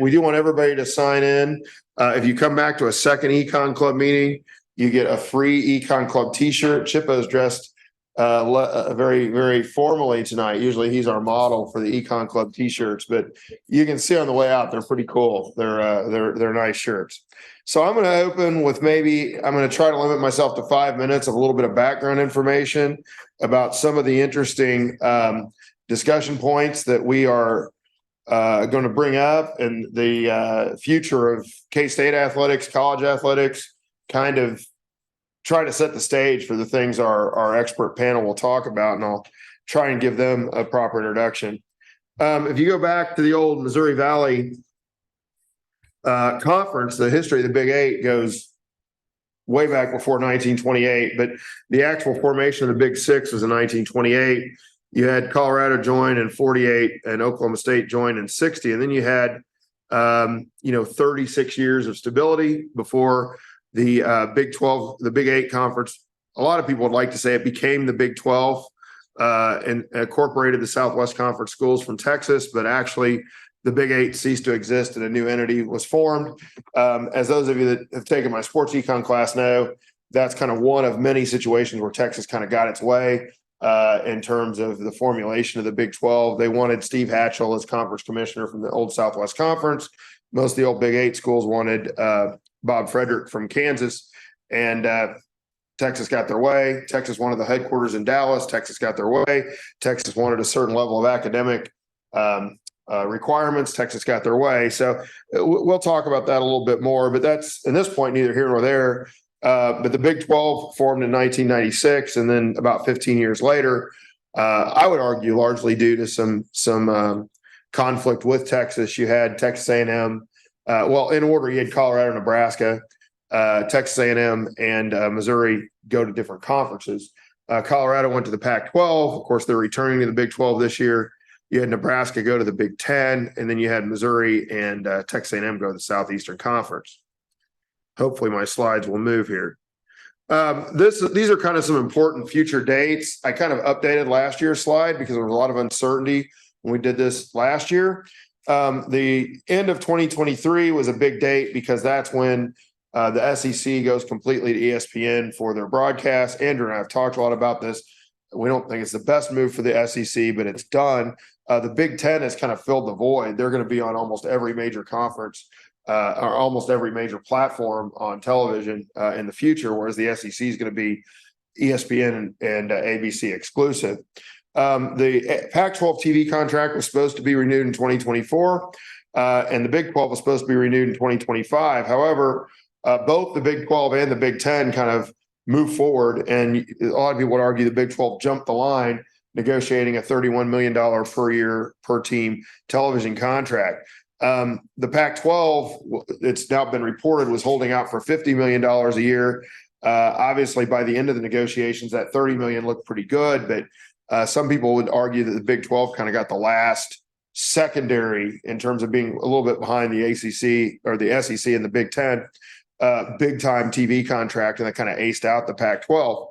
we do want everybody to sign in. If you come back to a second Econ Club meeting, you get a free Econ Club t-shirt. Chippo's dressed very, very formally tonight. Usually he's our model for the Econ Club t-shirts, but you can see on the way out, they're pretty cool. They're nice shirts. So I'm going to open with I'm going to try to limit myself to 5 minutes of a little bit of background information about some of the interesting discussion points that we are going to bring up and the future of K-State athletics, college athletics, kind of try to set the stage for the things our expert panel will talk about, and I'll try and give them a proper introduction. If you go back to the old Missouri Valley Conference, the history of the Big Eight goes way back before 1928, but the actual formation of the Big Six was in 1928. You had Colorado join in 48 and Oklahoma State join in 60. And then you had, 36 years of stability before the Big 12, the Big Eight conference. A lot of people would like to say it became the Big 12 and incorporated the Southwest Conference schools from Texas, but actually the Big Eight ceased to exist and a new entity was formed. As those of you that have taken my sports econ class know, that's kind of one of many situations where Texas kind of got its way. In terms of the formulation of the Big 12. They wanted Steve Hatchell as conference commissioner from the old Southwest Conference. Most of the old Big Eight schools wanted Bob Frederick from Kansas, and Texas got their way. Texas wanted the headquarters in Dallas. Texas got their way. Texas wanted a certain level of academic requirements. Texas got their way. So we'll talk about that a little bit more, but that's, at this point, neither here nor there. But the Big 12 formed in 1996, and then about 15 years later, I would argue largely due to some conflict with Texas. You had Texas A&M. In order, you had Colorado, Nebraska, Texas A&M, and Missouri go to different conferences. Colorado went to the Pac-12. Of course, they're returning to the Big 12 this year. You had Nebraska go to the Big 10, and then you had Missouri and Texas A&M go to the Southeastern Conference. Hopefully my slides will move here. These are kind of some important future dates. I kind of updated last year's slide because there was a lot of uncertainty when we did this last year. The end of 2023 was a big date because that's when the SEC goes completely to ESPN for their broadcast. Andrew and I have talked a lot about this. We don't think it's the best move for the SEC, but it's done. The Big Ten has kind of filled the void. They're going to be on almost every major conference or almost every major platform on television in the future, whereas the SEC is going to be ESPN and ABC exclusive. The Pac-12 TV contract was supposed to be renewed in 2024, and the Big 12 was supposed to be renewed in 2025. However, both the Big 12 and the Big 10 kind of moved forward, and a lot of people would argue the Big 12 jumped the line, negotiating a $31 million per year per team television contract. The Pac-12, it's now been reported, was holding out for $50 million a year. Obviously, by the end of the negotiations, that $30 million looked pretty good, but some people would argue that the Big 12 kind of got the last secondary in terms of being a little bit behind the ACC or the SEC and the Big 10 big-time TV contract, and that kind of aced out the Pac-12.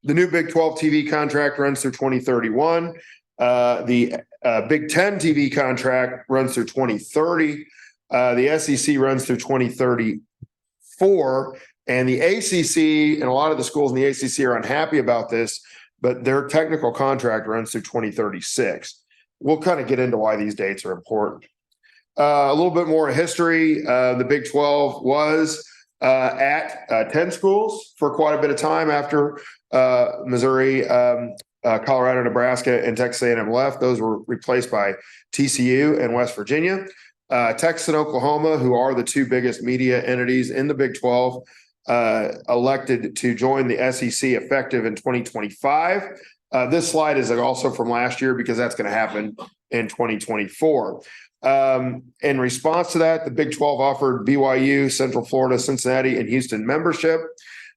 The new Big 12 TV contract runs through 2031. The Big 10 TV contract runs through 2030. The SEC runs through 2034. And the ACC and a lot of the schools in the ACC are unhappy about this, but their technical contract runs through 2036. We'll kind of get into why these dates are important. A little bit more history. The Big 12 was at 10 schools for quite a bit of time after Missouri, Colorado, Nebraska, and Texas A&M left. Those were replaced by TCU and West Virginia. Texas and Oklahoma, who are the two biggest media entities in the Big 12, elected to join the SEC effective in 2025. This slide is also from last year because that's going to happen in 2024. In response to that, the Big 12 offered BYU, Central Florida, Cincinnati, and Houston membership.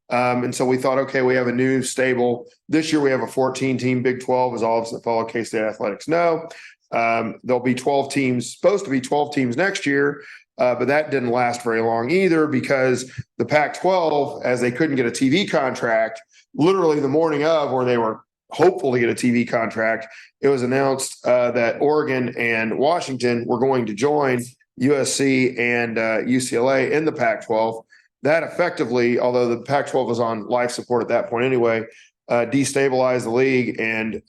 And so we thought, okay, we have a new stable. This year we have a 14-team Big 12, as all of us that follow K-State athletics know. There'll be 12 teams, supposed to be 12 teams next year, but that didn't last very long either because the Pac-12, as they couldn't get a TV contract, literally the morning of, where they were hopefully get a TV contract. It was announced that Oregon and Washington were going to join USC and UCLA in the Pac-12. That effectively, although the Pac-12 was on life support at that point anyway, destabilized the league, and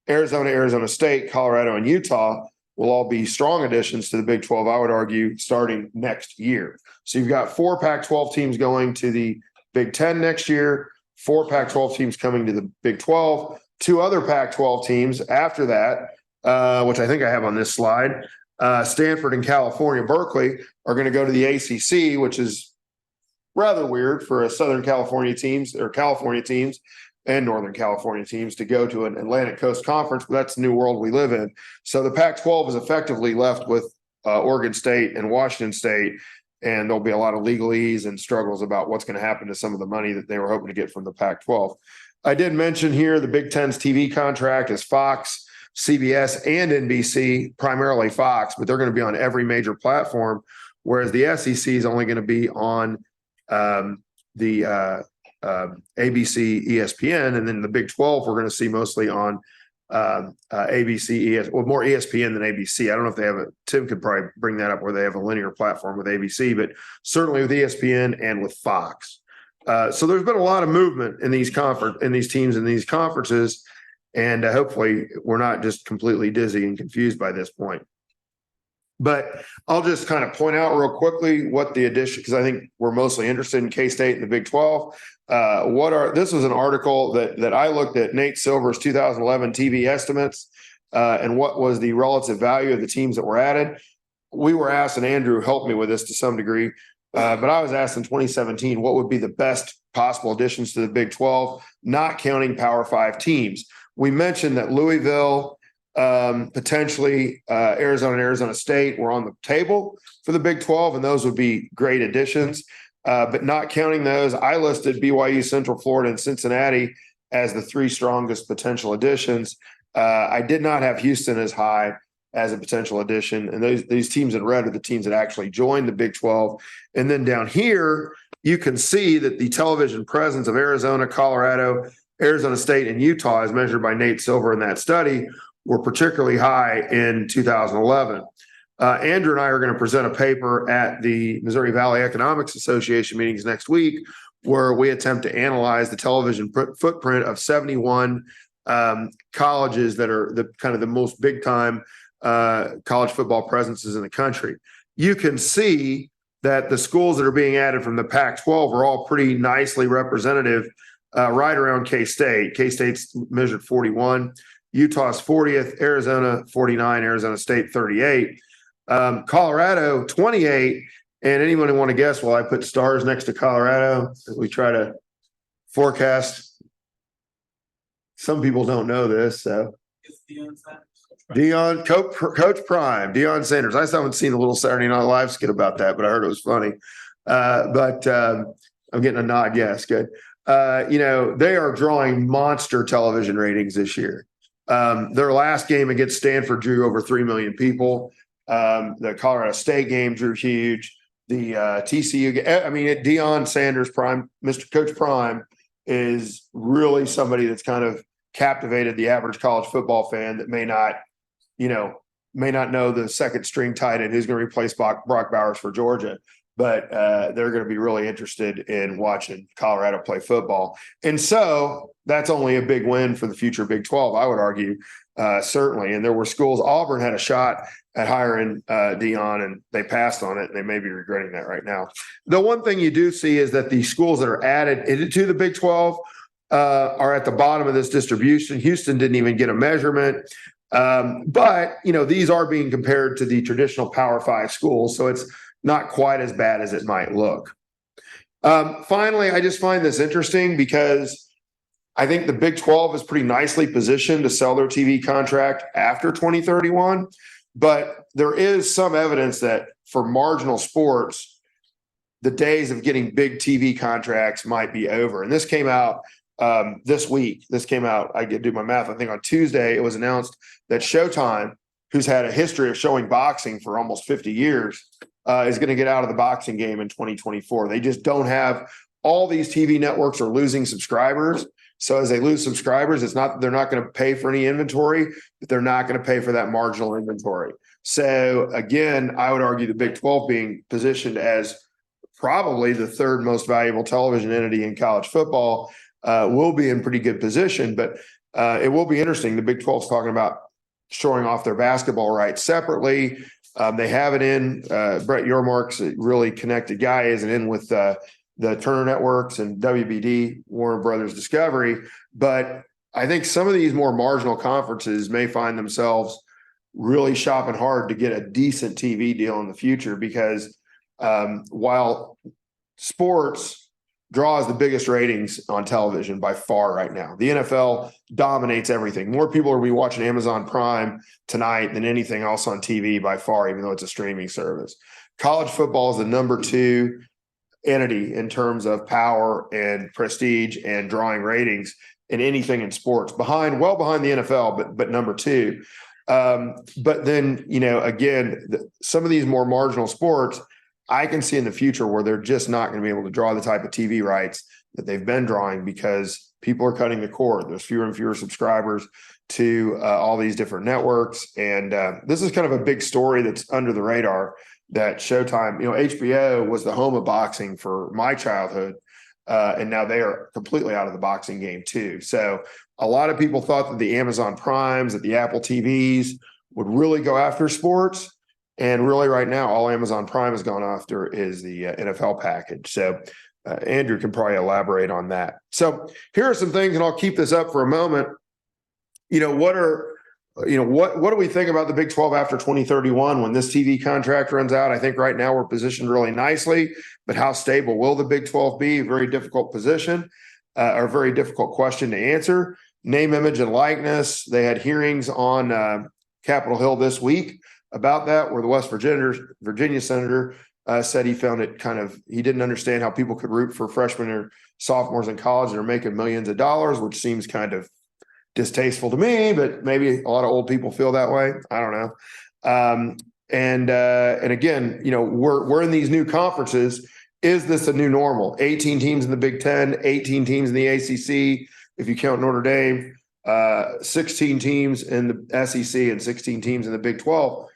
Arizona, Arizona State, Colorado, and Utah will all be strong additions to the Big 12, I would argue, starting next year. So you've got 4 Pac-12 teams going to the Big 10 next year, 4 Pac-12 teams coming to the Big 12, 2 other Pac-12 teams after that, which I think I have on this slide. Stanford and California, Berkeley, are going to go to the ACC, which is rather weird for a Southern California teams or California teams and Northern California teams to go to an Atlantic Coast Conference, but that's the new world we live in. So the Pac-12 is effectively left with Oregon State and Washington State, and there'll be a lot of legalese and struggles about what's going to happen to some of the money that they were hoping to get from the Pac-12. I did mention here the Big Ten's TV contract is Fox, CBS, and NBC, primarily Fox, but they're going to be on every major platform, whereas the SEC is only going to be on the ABC, ESPN, and then the Big 12 we're going to see mostly on ABC, more ESPN than ABC. I don't know if they have Tim could probably bring that up where they have a linear platform with ABC, but certainly with ESPN and with Fox. So there's been a lot of movement in these teams and these conferences, and hopefully we're not just completely dizzy and confused by this point. But I'll just kind of point out real quickly what the addition, because I think we're mostly interested in K-State and the Big 12. This was an article that I looked at Nate Silver's 2011 TV estimates and what was the relative value of the teams that were added. We were asked, and Andrew helped me with this to some degree, but I was asked in 2017, what would be the best possible additions to the Big 12, not counting Power 5 teams. We mentioned that Louisville, potentially Arizona and Arizona State were on the table for the Big 12, and those would be great additions. But not counting those, I listed BYU, Central Florida, and Cincinnati as the 3 strongest potential additions. I did not have Houston as high as a potential addition, and these teams in red are the teams that actually joined the Big 12. And then down here, you can see that the television presence of Arizona, Colorado, Arizona State, and Utah, as measured by Nate Silver in that study, were particularly high in 2011. Andrew and I are going to present a paper at the Missouri Valley Economics Association meetings next week, where we attempt to analyze the television footprint of 71 colleges that are the most big time college football presences in the country. You can see that the schools that are being added from the Pac-12 are all pretty nicely representative, right around K-State. K-State's measured 41. Utah's 40th, Arizona 49, Arizona State 38, Colorado 28. And anyone who want to guess, well, I put stars next to Colorado as we try to forecast. Some people don't know this, so Coach Prime, Deion Sanders. I still haven't seen a little Saturday Night Live skit about that, but I heard it was funny. But I'm getting a nod. Yes, good. They are drawing monster television ratings this year. Their last game against Stanford drew over 3 million people. The Colorado State game drew huge. The TCU game, Deion Sanders Prime, Mr. Coach Prime, is really somebody that's kind of captivated the average college football fan that may not know the second string tight end who's going to replace Brock Bowers for Georgia. But they're going to be really interested in watching Colorado play football. And so that's only a big win for the future Big 12, I would argue, certainly. And there were schools. Auburn had a shot at hiring Deion, and they passed on it, and they may be regretting that right now. The one thing you do see is that the schools that are added to the Big 12 are at the bottom of this distribution. Houston didn't even get a measurement. But these are being compared to the traditional Power 5 schools, so it's not quite as bad as it might look. Finally, I just find this interesting because I think the Big 12 is pretty nicely positioned to sell their TV contract after 2031. But there is some evidence that for marginal sports, the days of getting big TV contracts might be over. And this came out this week. This came out, I do my math, I think on Tuesday, it was announced that Showtime, who's had a history of showing boxing for almost 50 years, is going to get out of the boxing game in 2024. They just don't have, all these TV networks are losing subscribers. So as they lose subscribers, it's not that they're not going to pay for any inventory, but they're not going to pay for that marginal inventory. So again, I would argue the Big 12 being positioned as probably the third most valuable television entity in college football will be in pretty good position. But it will be interesting. The Big 12 is talking about showing off their basketball rights separately. They have it in. Brett Yormark's a really connected guy, isn't in with the Turner Networks and WBD, Warner Brothers Discovery. But I think some of these more marginal conferences may find themselves really shopping hard to get a decent TV deal in the future, because while sports draws the biggest ratings on television by far right now, the NFL dominates everything. More people are watching Amazon Prime tonight than anything else on TV by far, even though it's a streaming service. College football is the number 2 entity in terms of power and prestige and drawing ratings in anything in sports, well behind the NFL, but number 2. But then, again, some of these more marginal sports, I can see in the future where they're just not going to be able to draw the type of TV rights that they've been drawing, because people are cutting the cord. There's fewer and fewer subscribers to all these different networks. And this is kind of a big story that's under the radar, that Showtime, HBO was the home of boxing for my childhood. And now they are completely out of the boxing game too. So a lot of people thought that the Amazon Primes, that the Apple TVs would really go after sports. And really right now, all Amazon Prime has gone after is the NFL package. So Andrew can probably elaborate on that. So here are some things, and I'll keep this up for a moment. What do we think about the Big 12 after 2031 when this TV contract runs out? I think right now we're positioned really nicely, but how stable will the Big 12 be? Very difficult position, or a very difficult question to answer. Name, image, and likeness. They had hearings on Capitol Hill this week about that, where the West Virginia senator said he found it he didn't understand how people could root for freshmen or sophomores in college that are making millions of dollars, which seems kind of distasteful to me, but maybe a lot of old people feel that way. I don't know. And again, we're in these new conferences. Is this a new normal? 18 teams in the Big 10, 18 teams in the ACC, if you count Notre Dame, 16 teams in the SEC, and 16 teams in the Big 12.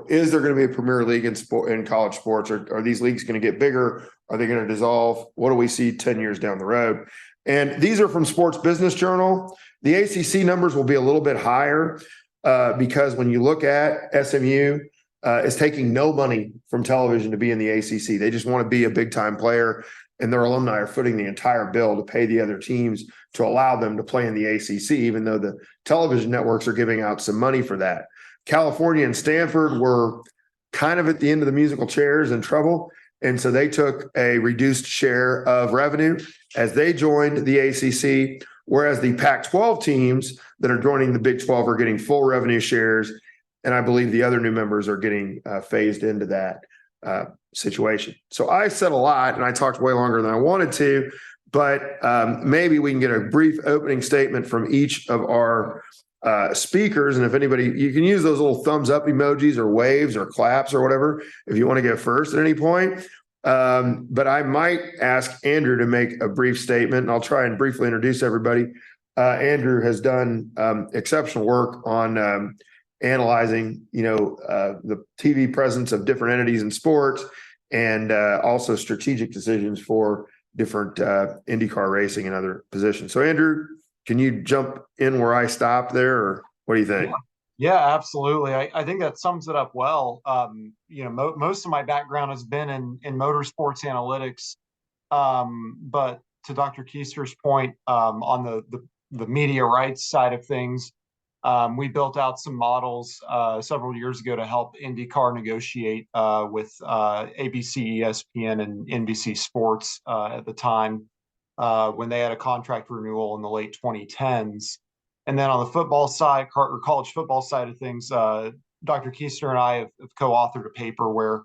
Is there going to be a Premier League in college sports? Or are these leagues going to get bigger? Are they going to dissolve? What do we see 10 years down the road? And these are from Sports Business Journal. The ACC numbers will be a little bit higher because when you look at SMU, is taking no money from television to be in the ACC. They just want to be a big-time player, and their alumni are footing the entire bill to pay the other teams to allow them to play in the ACC, even though the television networks are giving out some money for that. California and Stanford were kind of at the end of the musical chairs in trouble, and so they took a reduced share of revenue as they joined the ACC, whereas the Pac-12 teams that are joining the Big 12 are getting full revenue shares, and I believe the other new members are getting phased into that situation. So I said a lot, and I talked way longer than I wanted to, but maybe we can get a brief opening statement from each of our speakers. And if anybody, you can use those little thumbs up emojis or waves or claps or whatever if you want to go first at any point. But I might ask Andrew to make a brief statement, and I'll try and briefly introduce everybody. Andrew has done exceptional work on analyzing, the TV presence of different entities in sports, and also strategic decisions for different IndyCar racing and other positions. So Andrew, can you jump in where I stopped there, or what do you think? Yeah, absolutely. I think that sums it up well. Most of my background has been in motorsports analytics, but to Dr. Keister's point, on the media rights side of things, we built out some models several years ago to help IndyCar negotiate with ABC, ESPN, and NBC Sports at the time when they had a contract renewal in the late 2010s. And then on the football side, or college football side of things, Dr. Keister and I have co-authored a paper where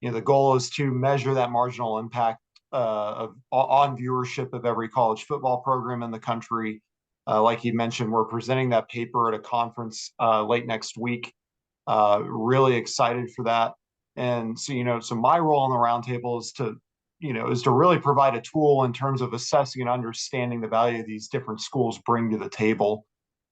the goal is to measure that marginal impact on viewership of every college football program in the country. Like you mentioned, we're presenting that paper at a conference late next week. Really excited for that. And so, so my role on the roundtable is to is to really provide a tool in terms of assessing and understanding the value these different schools bring to the table.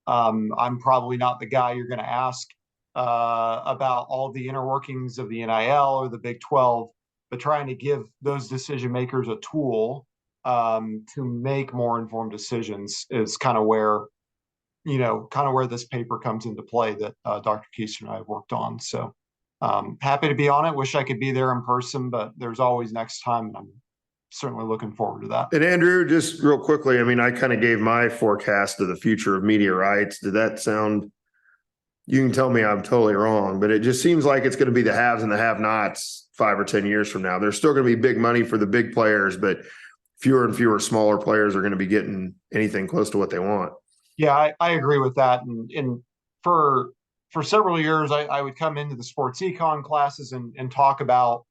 I'm probably not the guy you're going to ask about all the inner workings of the NIL or the Big 12, but trying to give those decision makers a tool to make more informed decisions is kind of where this paper comes into play that Dr. Keister and I have worked on. So happy to be on it. Wish I could be there in person, but there's always next time. And I'm certainly looking forward to that. And Andrew, just real quickly, I mean, I kind of gave my forecast of the future of media rights. Did that sound, you can tell me I'm totally wrong, but it just seems like it's going to be the haves and the have-nots 5 or 10 years from now. There's still going to be big money for the big players, but fewer and fewer smaller players are going to be getting anything close to what they want. Yeah, I agree with that. And for several years, I would come into the sports econ classes and talk about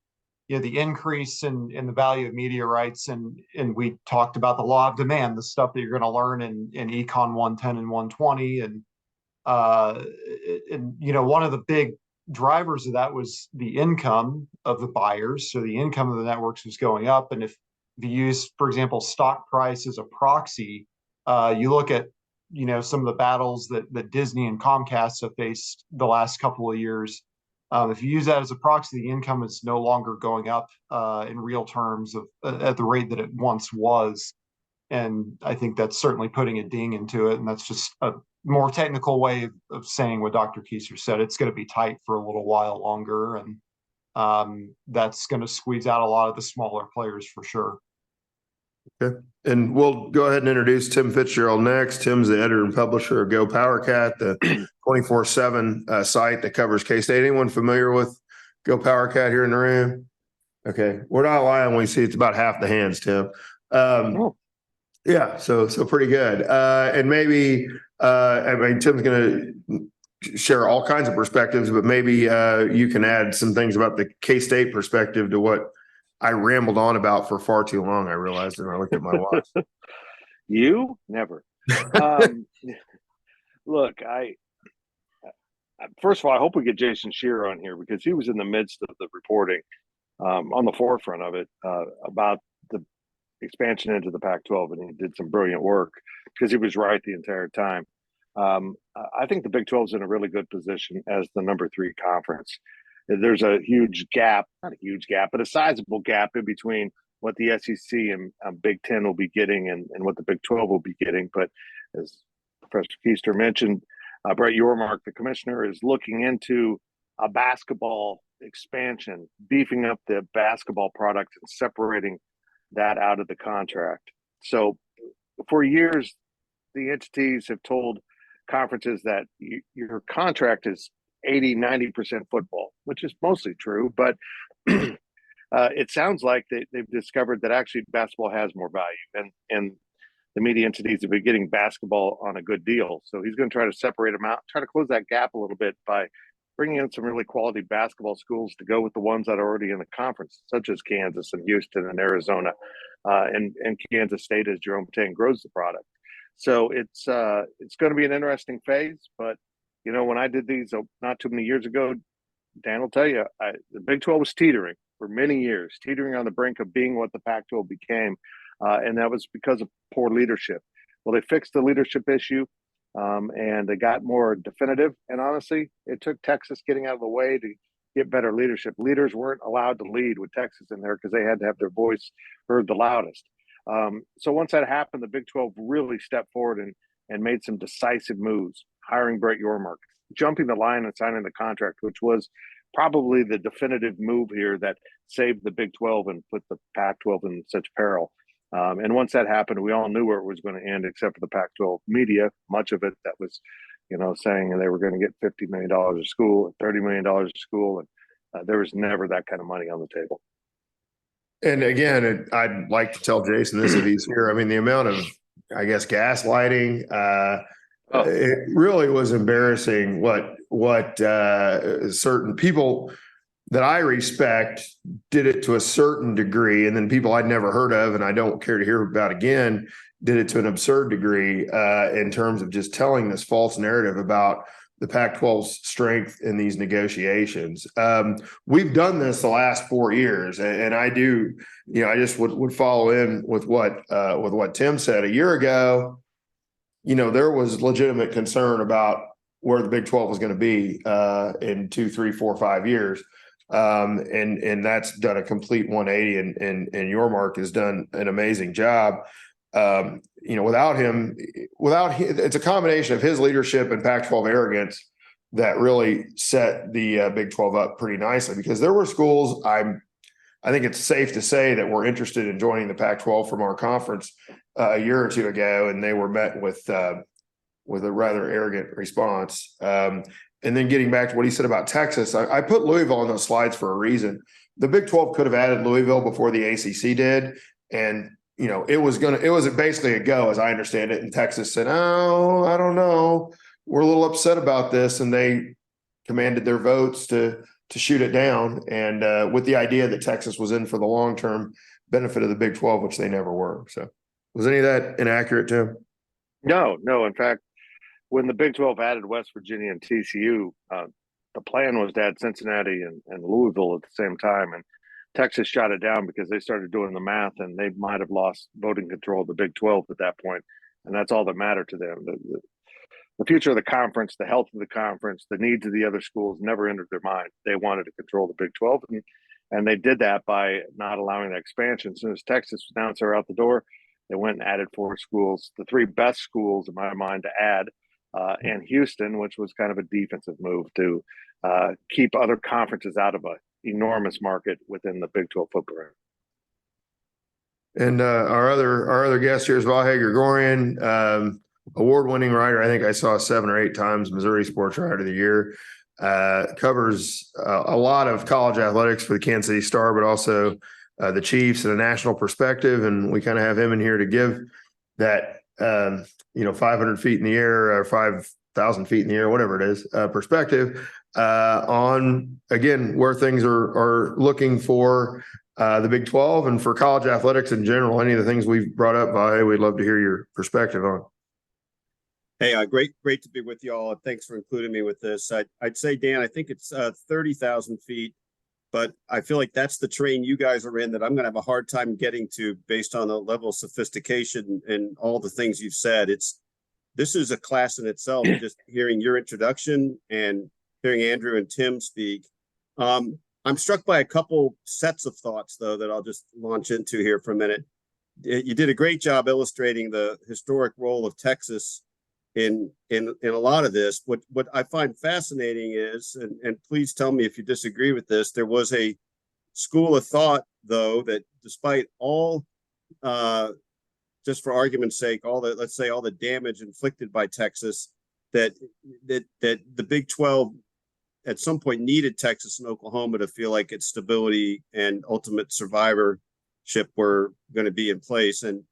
the increase in the value of media rights, and we talked about the law of demand, the stuff that you're going to learn in Econ 110 and 120, and one of the big drivers of that was the income of the buyers. So the income of the networks was going up, and if you use, for example, stock price as a proxy, you look at some of the battles that Disney and Comcast have faced the last couple of years. If you use that as a proxy, the income is no longer going up in real terms at the rate that it once was. And I think that's certainly putting a ding into it. And that's just a more technical way of saying what Dr. Keister said. It's going to be tight for a little while longer. And that's going to squeeze out a lot of the smaller players for sure. Okay. And we'll go ahead and introduce Tim Fitzgerald next. Tim's the editor and publisher of Go PowerCat, the 24/7 site that covers K-State. Anyone familiar with Go PowerCat here in the room? Okay. We're not lying when we see it's about half the hands, Tim. Yeah. So pretty good. And maybe, Tim's going to share all kinds of perspectives, but maybe you can add some things about the K-State perspective to what I rambled on about for far too long. I realized when I looked at my watch. You never. Look, first of all, I hope we get Jason Shearer on here because he was in the midst of the reporting, on the forefront of it, about the expansion into the Pac-12, and he did some brilliant work because he was right the entire time. I think the Big 12 is in a really good position as the number 3 conference. There's a huge gap, not a huge gap, but a sizable gap in between what the SEC and Big 10 will be getting and what the Big 12 will be getting. But as Professor Keister mentioned, Brett Yormark, the commissioner, is looking into a basketball expansion, beefing up the basketball product and separating that out of the contract. So for years, the entities have told conferences that your contract is 80-90% football, which is mostly true, but it sounds like they've discovered that actually basketball has more value, and the media entities have been getting basketball on a good deal. So he's going to try to separate them out, try to close that gap a little bit by bringing in some really quality basketball schools to go with the ones that are already in the conference, such as Kansas and Houston and Arizona, and Kansas State as Jerome Tang grows the product. So it's going to be an interesting phase, but when I did these not too many years ago, Dan will tell you, the Big 12 was teetering for many years, teetering on the brink of being what the Pac-12 became, and that was because of poor leadership. Well, they fixed the leadership issue, and they got more definitive. And honestly, it took Texas getting out of the way to get better leadership. Leaders weren't allowed to lead with Texas in there because they had to have their voice heard the loudest. So once that happened, the Big 12 really stepped forward and made some decisive moves, hiring Brett Yormark, jumping the line and signing the contract, which was probably the definitive move here that saved the Big 12 and put the Pac-12 in such peril. And once that happened, we all knew where it was going to end, except for the Pac-12 media, much of it that was, saying they were going to get $50 million a school, $30 million a school. And there was never that kind of money on the table. And again, I'd like to tell Jason this if he's here. I mean, the amount of, I guess, gaslighting, it really was embarrassing what certain people that I respect did it to a certain degree, and then people I'd never heard of and I don't care to hear about again did it to an absurd degree in terms of just telling this false narrative about the Pac-12's strength in these negotiations. We've done this the last 4 years, and I do, I just would follow in with what Tim said a year ago. There was legitimate concern about where the Big 12 was going to be in 2, 3, 4, 5 years. And that's done a complete 180, and Yormark has done an amazing job. Without him, it's a combination of his leadership and Pac-12 arrogance that really set the Big 12 up pretty nicely, because there were schools I think it's safe to say that were interested in joining the Pac-12 from our conference a year or two ago, and they were met with a rather arrogant response. And then getting back to what he said about Texas, I put Louisville on those slides for a reason. The Big 12 could have added Louisville before the ACC did, and it was basically a go, as I understand it. And Texas said, "Oh, I don't know. We're a little upset about this," and they commanded their votes to shoot it down, and with the idea that Texas was in for the long-term benefit of the Big 12, which they never were. So, was any of that inaccurate, Tim? No. In fact, when the Big 12 added West Virginia and TCU, the plan was to add Cincinnati and Louisville at the same time, and Texas shot it down because they started doing the math, and they might have lost voting control of the Big 12 at that point, and that's all that mattered to them. The future of the conference, the health of the conference, the needs of the other schools never entered their mind. They wanted to control the Big 12, and they did that by not allowing the expansion. As soon as Texas announced they were out the door, they went and added 4 schools, the 3 best schools in my mind to add, and Houston, which was kind of a defensive move to keep other conferences out of an enormous market within the Big 12 footprint. And our other guest here is Vahe Gregorian, award-winning writer. I think I saw 7 or 8 times Missouri Sports Writer of the Year. Covers a lot of college athletics for the Kansas City Star, but also the Chiefs in a national perspective. And we kind of have him in here to give that 500 feet in the air or 5,000 feet in the air, whatever it is, perspective on, again, where things are looking for the Big 12 and for college athletics in general. Any of the things we've brought up, Vahe, we'd love to hear your perspective on. Hey, great to be with you all. Thanks for including me with this. I'd say, Dan, I think it's 30,000 feet, but I feel like that's the train you guys are in that I'm going to have a hard time getting to based on the level of sophistication and all the things you've said. This is a class in itself, just hearing your introduction and hearing Andrew and Tim speak. I'm struck by a couple sets of thoughts, though, that I'll just launch into here for a minute. You did a great job illustrating the historic role of Texas in a lot of this. What I find fascinating is, and please tell me if you disagree with this, there was a school of thought, though, that despite all, just for argument's sake, let's say all the damage inflicted by Texas, that the Big 12 at some point needed Texas and Oklahoma to feel like its stability and ultimate survivorship were going to be in place. And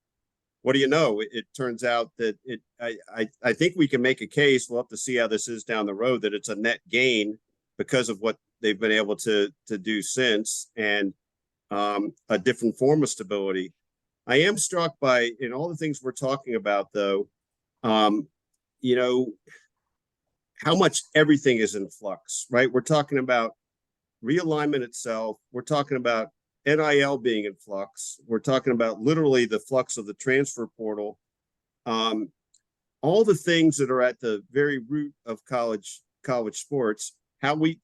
what do you know? It turns out that I think we can make a case. We'll have to see how this is down the road, that it's a net gain because of what they've been able to do since, and a different form of stability. I am struck by, in all the things we're talking about, though, how much everything is in flux, right? We're talking about realignment itself. We're talking about NIL being in flux. We're talking about literally the flux of the transfer portal. All the things that are at the very root of college sports, how we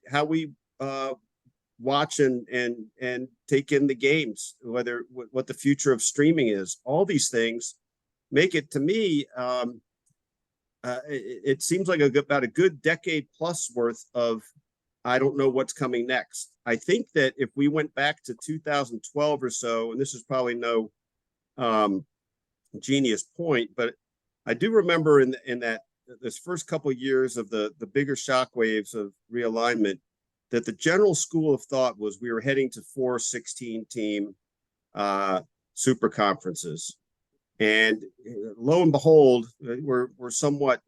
watch and take in the games, what the future of streaming is. All these things make it, to me, it seems like about a good decade plus worth of I don't know what's coming next. I think that if we went back to 2012 or so, and this is probably no genius point, but I do remember in this first couple of years of the bigger shockwaves of realignment, that the general school of thought was we were heading to 4 16-team super conferences. And lo and behold, we're somewhat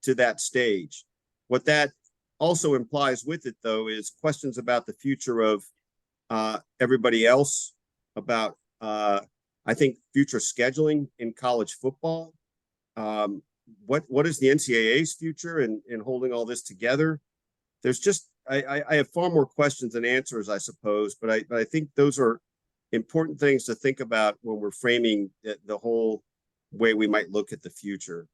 to that stage. What that also implies with it, though, is questions about the future of everybody else, about I think future scheduling in college football, what is the NCAA's future in holding all this together? There's just I have far more questions than answers, I suppose, but I think those are important things to think about when we're framing the whole way we might look at the future.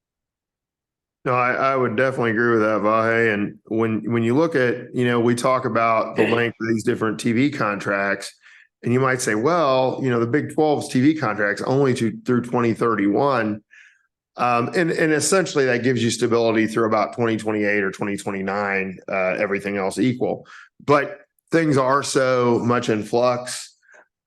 No, I would definitely agree with that, Vahe. And when you look at, we talk about the length of these different TV contracts, and you might say, well, the Big 12's TV contracts only through 2031. And essentially that gives you stability through about 2028 or 2029, everything else equal. But things are so much in flux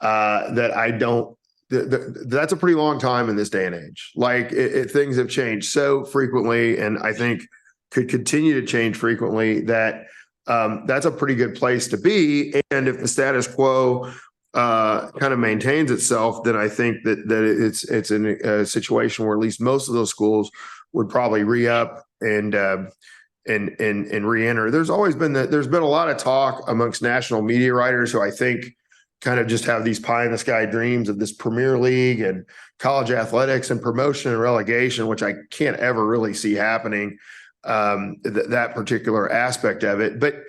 that I don't. That's a pretty long time in this day and age. Like things have changed so frequently, and I think could continue to change frequently. That's a pretty good place to be. And if the status quo kind of maintains itself, then I think that it's in a situation where at least most of those schools would probably re-up and re-enter. There's been a lot of talk amongst national media writers who I think kind of just have these pie in the sky dreams of this Premier League and college athletics and promotion and relegation, which I can't ever really see happening, that particular aspect of it. But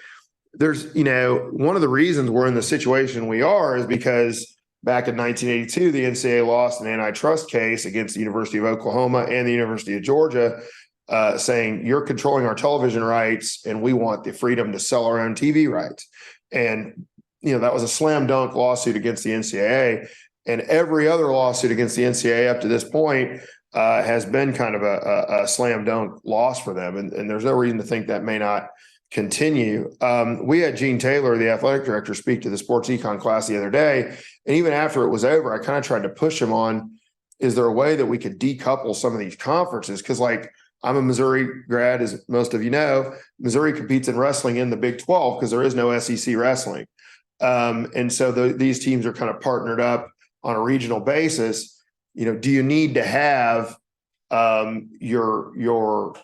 there's, one of the reasons we're in the situation we are is because back in 1982, the NCAA lost an antitrust case against the University of Oklahoma and the University of Georgia, saying you're controlling our television rights and we want the freedom to sell our own TV rights. And that was a slam dunk lawsuit against the NCAA, and every other lawsuit against the NCAA up to this point has been kind of a slam dunk loss for them. And there's no reason to think that may not continue. We had Gene Taylor, the athletic director, speak to the sports econ class the other day. And even after it was over, I kind of tried to push him on, is there a way that we could decouple some of these conferences? Because I'm a Missouri grad, as most of you know. Missouri competes in wrestling in the Big 12 because there is no SEC wrestling. And so these teams are kind of partnered up on a regional basis. Do you need to have your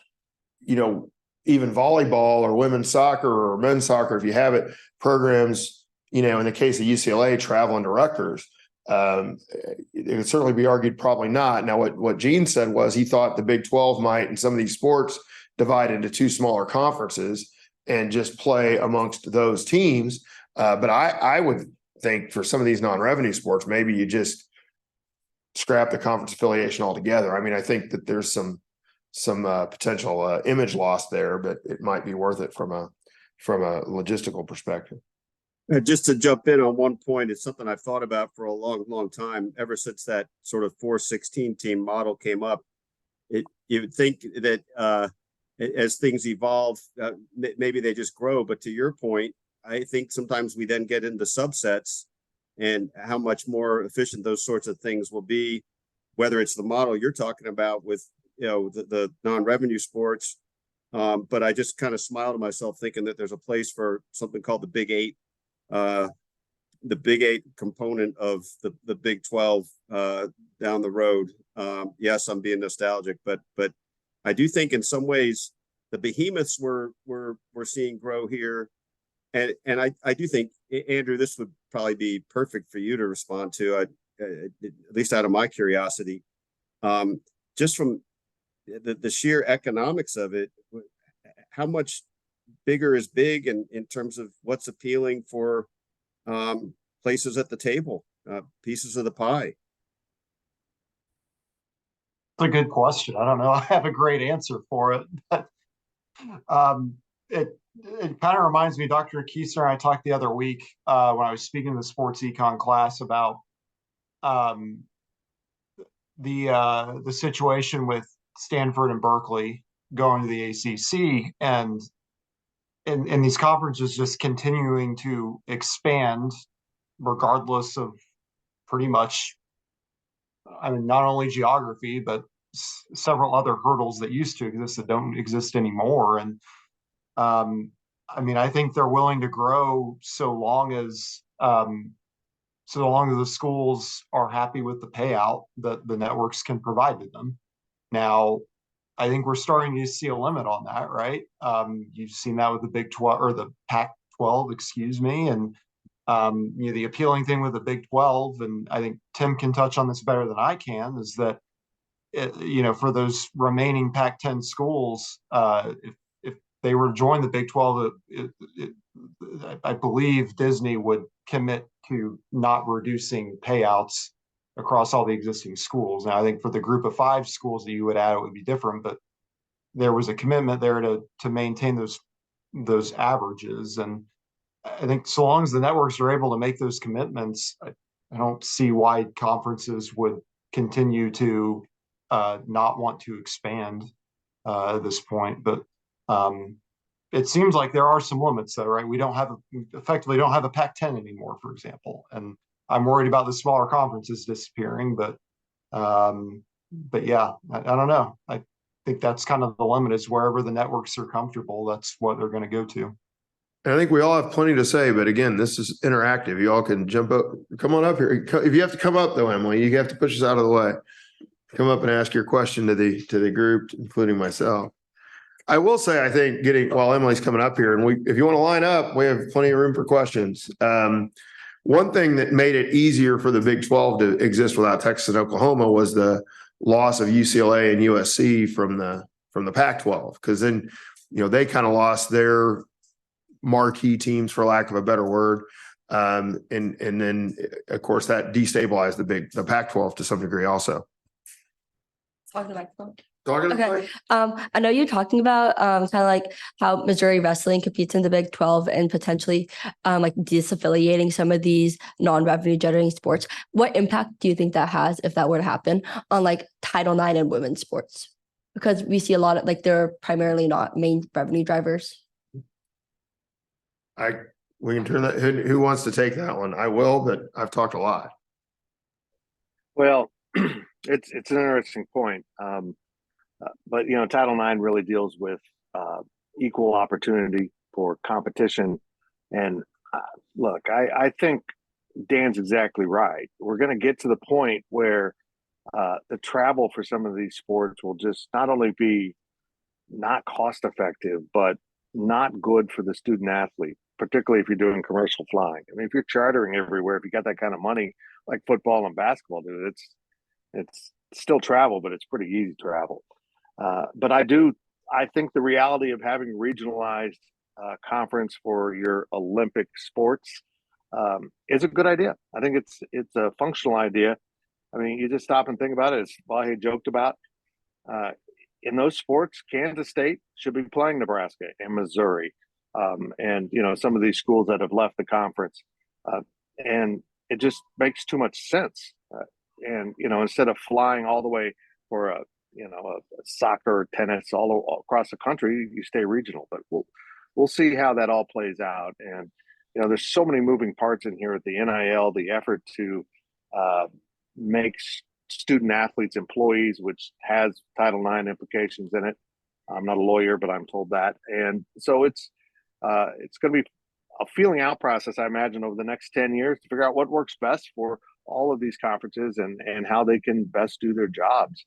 even volleyball or women's soccer or men's soccer, if you have it, programs, in the case of UCLA, traveling to Rutgers? It would certainly be argued probably not. Now, what Gene said was he thought the Big 12 might, in some of these sports, divide into two smaller conferences and just play amongst those teams. But I would think for some of these non-revenue sports, maybe you just scrap the conference affiliation altogether. I mean, I think that there's some potential image loss there, but it might be worth it from a logistical perspective. Just to jump in on one point, it's something I've thought about for a long, long time, ever since that sort of 4-16 team model came up. You would think that as things evolve, maybe they just grow. But to your point, I think sometimes we then get into subsets and how much more efficient those sorts of things will be, whether it's the model you're talking about with, the non-revenue sports. But I just kind of smile to myself thinking that there's a place for something called the Big 8, the Big 8 component of the Big 12 down the road. Yes, I'm being nostalgic, but I do think in some ways the behemoths we're seeing grow here. And I do think, Andrew, this would probably be perfect for you to respond to, at least out of my curiosity, just from the sheer economics of it. How much bigger is big in terms of what's appealing for places at the table, pieces of the pie? It's a good question. I don't know. I have a great answer for it, but it kind of reminds me, Dr. Kuester and I talked the other week when I was speaking to the sports econ class about the situation with Stanford and Berkeley going to the ACC, and these conferences just continuing to expand regardless of pretty much, not only geography, but several other hurdles that used to exist that don't exist anymore. And I think they're willing to grow so long as the schools are happy with the payout that the networks can provide to them. Now, I think we're starting to see a limit on that, right? You've seen that with the Big 12 or the Pac-12, excuse me, and the appealing thing with the Big 12, and I think Tim can touch on this better than I can, is that for those remaining Pac-10 schools, if they were to join the Big 12, I believe Disney would commit to not reducing payouts across all the existing schools. Now, I think for the group of 5 schools that you would add, it would be different, but there was a commitment there to maintain those averages. And I think so long as the networks are able to make those commitments, I don't see why conferences would continue to not want to expand at this point. But it seems like there are some limits, though, right? We effectively don't have a Pac-10 anymore, for example, and I'm worried about the smaller conferences disappearing. But yeah, I don't know. I think that's kind of the limit, is wherever the networks are comfortable, that's what they're going to go to. And I think we all have plenty to say, but again, this is interactive. You all can jump up, come on up here. If you have to come up though, Emily, you have to push us out of the way. Come up and ask your question to the group, including myself. I will say, I think while Emily's coming up here, and if you want to line up, we have plenty of room for questions. One thing that made it easier for the Big 12 to exist without Texas and Oklahoma was the loss of UCLA and USC from the Pac-12, because then, they kind of lost their marquee teams, for lack of a better word. And then of course that destabilized the Pac-12 to some degree also. Talking to the microphone. Okay. I know you're talking about kind of like how Missouri wrestling competes in the Big 12 and potentially like disaffiliating some of these non-revenue generating sports. What impact do you think that has, if that were to happen, on like Title IX and women's sports? Because we see a lot of they're primarily not main revenue drivers. We can turn that. Who wants to take that one? I will, but I've talked a lot. Well, it's an interesting point. But Title IX really deals with equal opportunity for competition. And look, I think Dan's exactly right. We're going to get to the point where the travel for some of these sports will just not only be not cost effective, but not good for the student athlete, particularly if you're doing commercial flying. I mean, if you're chartering everywhere, if you got that kind of money, like football and basketball, dude, it's still travel, but it's pretty easy travel. But I think the reality of having regionalized conference for your Olympic sports is a good idea. I think it's a functional idea. I mean, you just stop and think about it, as Vahe joked about. In those sports, Kansas State should be playing Nebraska and Missouri, and some of these schools that have left the conference, and it just makes too much sense. And instead of flying all the way for a soccer, tennis all across the country, you stay regional. But we'll see how that all plays out. And there's so many moving parts in here at the NIL, the effort to make student athletes employees, which has Title IX implications in it. I'm not a lawyer, but I'm told that. And so it's going to be a feeling out process, I imagine, over the next 10 years to figure out what works best for all of these conferences and how they can best do their jobs,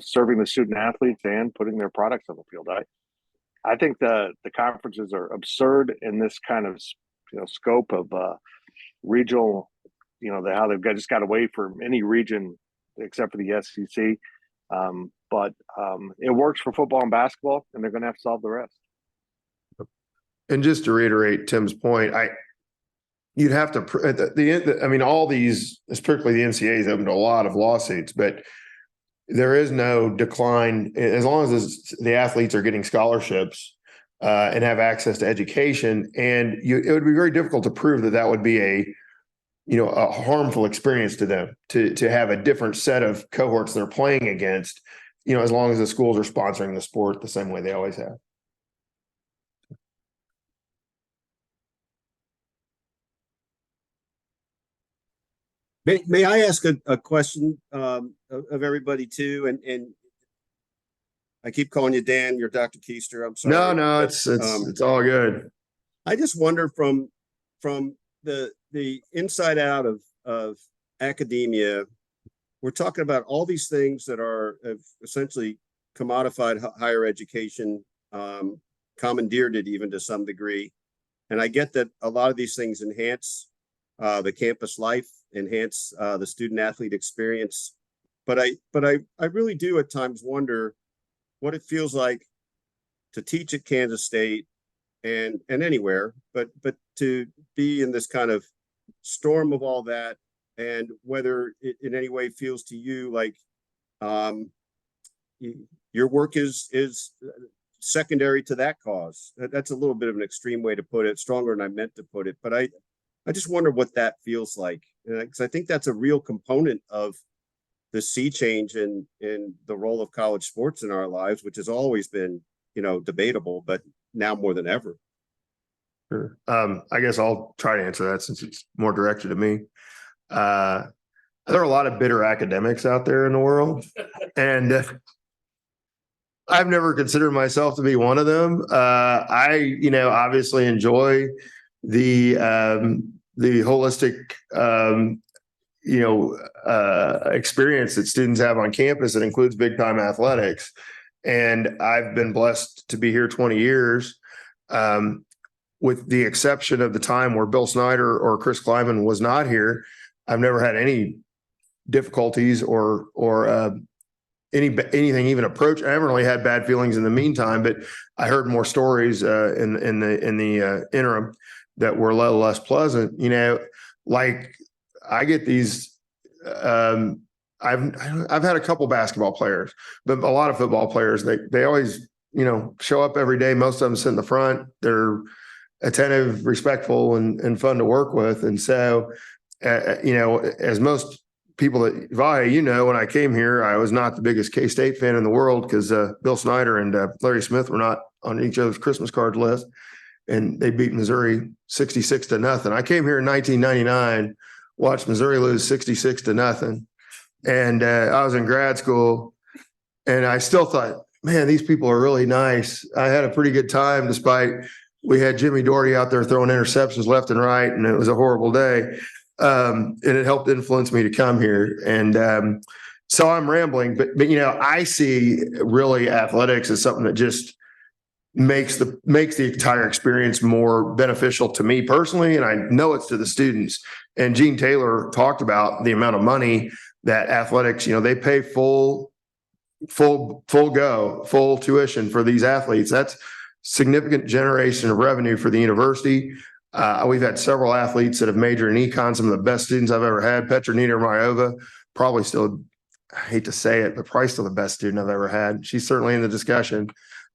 serving the student athletes and putting their products on the field. I think the conferences are absurd in this kind of scope of regional, how they've just got away from any region except for the SEC. But it works for football and basketball, and they're going to have to solve the rest. And just to reiterate Tim's point, you'd have to all these, particularly the NCAA, is open to a lot of lawsuits, but there is no decline as long as the athletes are getting scholarships and have access to education. And it would be very difficult to prove that would be a harmful experience to them to have a different set of cohorts they're playing against, as long as the schools are sponsoring the sport the same way they always have. May I ask a question of everybody too? And I keep calling you Dan. You're Dr. Keister. I'm sorry. No, it's all good. I just wonder from the inside out of academia, we're talking about all these things that have essentially commodified higher education, commandeered it even to some degree. And I get that a lot of these things enhance the campus life, enhance the student athlete experience. but I really do at times wonder what it feels like to teach at Kansas State and anywhere, but to be in this kind of storm of all that, and whether it in any way feels to you like your work is secondary to that cause. That's a little bit of an extreme way to put it, stronger than I meant to put it, but I just wonder what that feels like, because I think that's a real component of the sea change in the role of college sports in our lives, which has always been, debatable, but now more than ever. Sure. I guess I'll try to answer that since it's more directed to me. There are a lot of bitter academics out there in the world, and I've never considered myself to be one of them. I, obviously enjoy the holistic, experience that students have on campus. It includes big time athletics. And I've been blessed to be here 20 years, with the exception of the time where Bill Snyder or Chris Kleiman was not here. I've never had any difficulties or anything even approach. I haven't really had bad feelings in the meantime, but I heard more stories in the interim that were a little less pleasant. Like I get these. I've had a couple basketball players, but a lot of football players. They always show up every day. Most of them sit in the front. They're attentive, respectful, and fun to work with. And so, as most people that Vahe, when I came here, I was not the biggest K-State fan in the world because Bill Snyder and Larry Smith were not on each other's Christmas card list, and they beat Missouri 66-0. I came here in 1999, watched Missouri lose 66-0, and I was in grad school, and I still thought, man, these people are really nice. I had a pretty good time, despite we had Jimmy Doherty out there throwing interceptions left and right, and it was a horrible day. And it helped influence me to come here. And so I'm rambling, but I see really athletics as something that just makes the entire experience more beneficial to me personally, and I know it's to the students. And Gene Taylor talked about the amount of money that athletics, they pay full tuition for these athletes. That's significant generation of revenue for the university. We've had several athletes that have majored in econ, some of the best students I've ever had. Petronita Marjova, probably still, I hate to say it, but probably still the best student I've ever had. She's certainly in the discussion,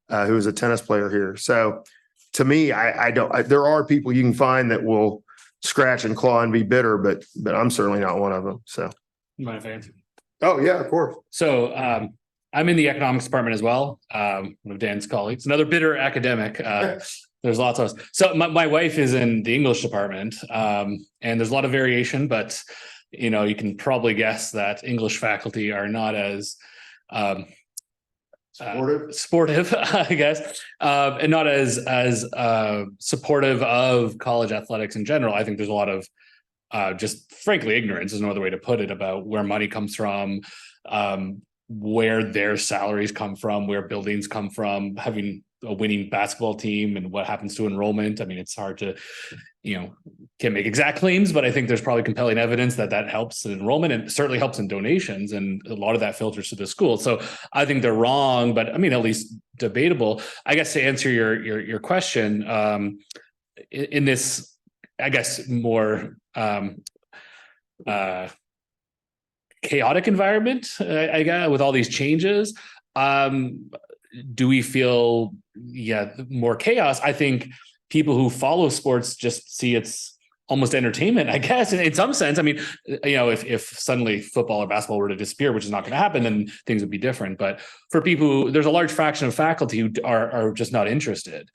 who is a tennis player here. So to me, there are people you can find that will scratch and claw and be bitter, but I'm certainly not one of them. So. You mind if I answer? Oh yeah, of course. So I'm in the economics department as well. One of Dan's colleagues, another bitter academic. There's lots of us. So my wife is in the English department, and there's a lot of variation, but you can probably guess that English faculty are not as sportive, I guess, and not as supportive of college athletics in general. I think there's a lot of just frankly ignorance is no other way to put it about where money comes from, where their salaries come from, where buildings come from, having a winning basketball team and what happens to enrollment. I mean, it's hard to, can't make exact claims, but I think there's probably compelling evidence that helps in enrollment and certainly helps in donations. And a lot of that filters to the school. So I think they're wrong, but I mean, at least debatable. I guess to answer your question, in this, I guess, more chaotic environment, I guess, with all these changes, do we feel more chaos? I think people who follow sports just see it's almost entertainment, I guess, in some sense. I mean, if suddenly football or basketball were to disappear, which is not going to happen, then things would be different. But for people there's a large fraction of faculty who are just not interested.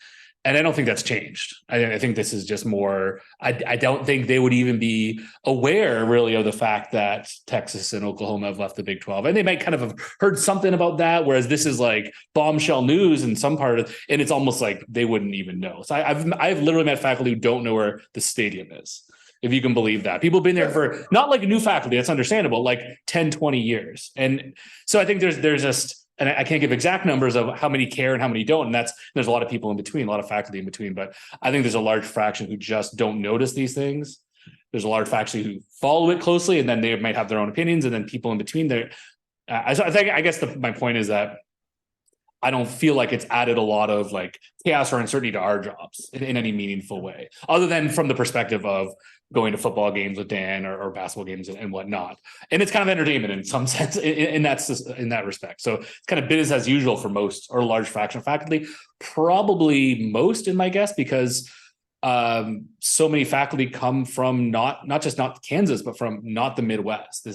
And I don't think that's changed. I think this is just more, I don't think they would even be aware really of the fact that Texas and Oklahoma have left the Big 12. And they might kind of have heard something about that, whereas this is like bombshell news in some part of, and it's almost like they wouldn't even know. So I've literally met faculty who don't know where the stadium is, if you can believe that. People have been there for, not like a new faculty, that's understandable, like 10, 20 years. And so I think there's just, and I can't give exact numbers of how many care and how many don't. And there's a lot of people in between, a lot of faculty in between, but I think there's a large fraction who just don't notice these things. There's a large fraction who follow it closely, and then they might have their own opinions. And then people in between there, I guess my point is that I don't feel like it's added a lot of like chaos or uncertainty to our jobs in any meaningful way, other than from the perspective of going to football games with Dan or basketball games and whatnot. And it's kind of entertainment in some sense in that respect. So it's kind of business as usual for most or a large fraction of faculty, probably most in my guess, because so many faculty come from not just not Kansas, but from not the Midwest.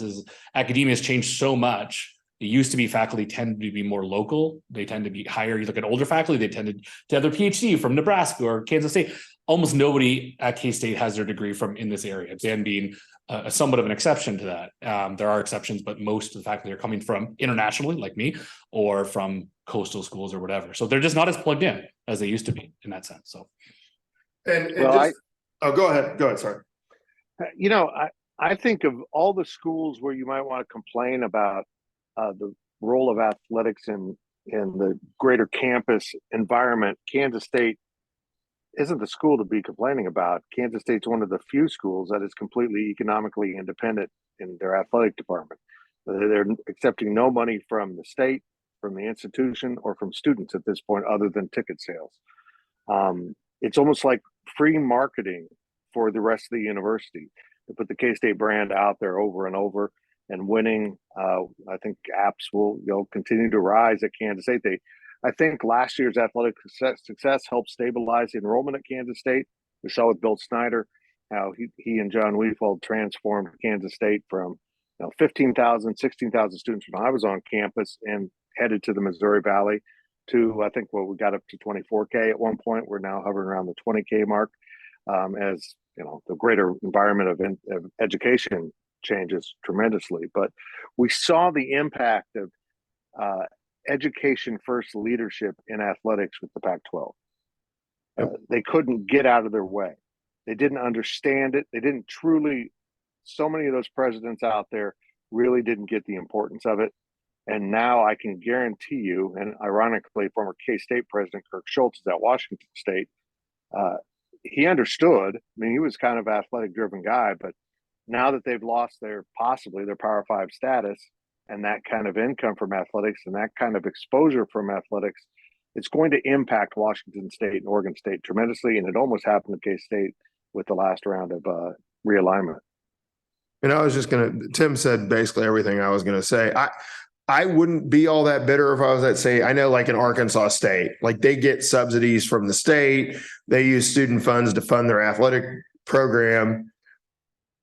Academia has changed so much. It used to be faculty tend to be more local. They tend to be higher. You look at older faculty, they tended to have their PhD from Nebraska or Kansas State. Almost nobody at K-State has their degree from in this area. Dan being somewhat of an exception to that. There are exceptions, but most of the faculty are coming from internationally, like me, or from coastal schools or whatever. So they're just not as plugged in as they used to be in that sense. So, go ahead. Sorry. You know, I think of all the schools where you might want to complain about the role of athletics in the greater campus environment. Kansas State isn't the school to be complaining about. Kansas State's one of the few schools that is completely economically independent in their athletic department. They're accepting no money from the state, from the institution, or from students at this point, other than ticket sales. It's almost like free marketing for the rest of the university. They put the K-State brand out there over and over. And winning, I think apps will continue to rise at Kansas State. I think last year's athletic success helped stabilize the enrollment at Kansas State. We saw with Bill Snyder how he and John Weefold transformed Kansas State from 15,000, 16,000 students when I was on campus and headed to the Missouri Valley to, I think, we got up to 24K at one point. We're now hovering around the 20K mark as the greater environment of education changes tremendously. But we saw the impact of education first leadership in athletics with the Pac-12. They couldn't get out of their way. They didn't understand it. They didn't truly. So many of those presidents out there really didn't get the importance of it. And now I can guarantee you, and ironically, former K-State president Kirk Schultz is at Washington State. He understood. I mean, he was kind of an athletic driven guy, but now that they've lost possibly their Power 5 status and that kind of income from athletics and that kind of exposure from athletics, it's going to impact Washington State and Oregon State tremendously. And it almost happened to K-State with the last round of realignment. And I was just Tim said basically everything I was going to say. I wouldn't be all that bitter if I was at, say, I know like in Arkansas State, like they get subsidies from the state. They use student funds to fund their athletic program.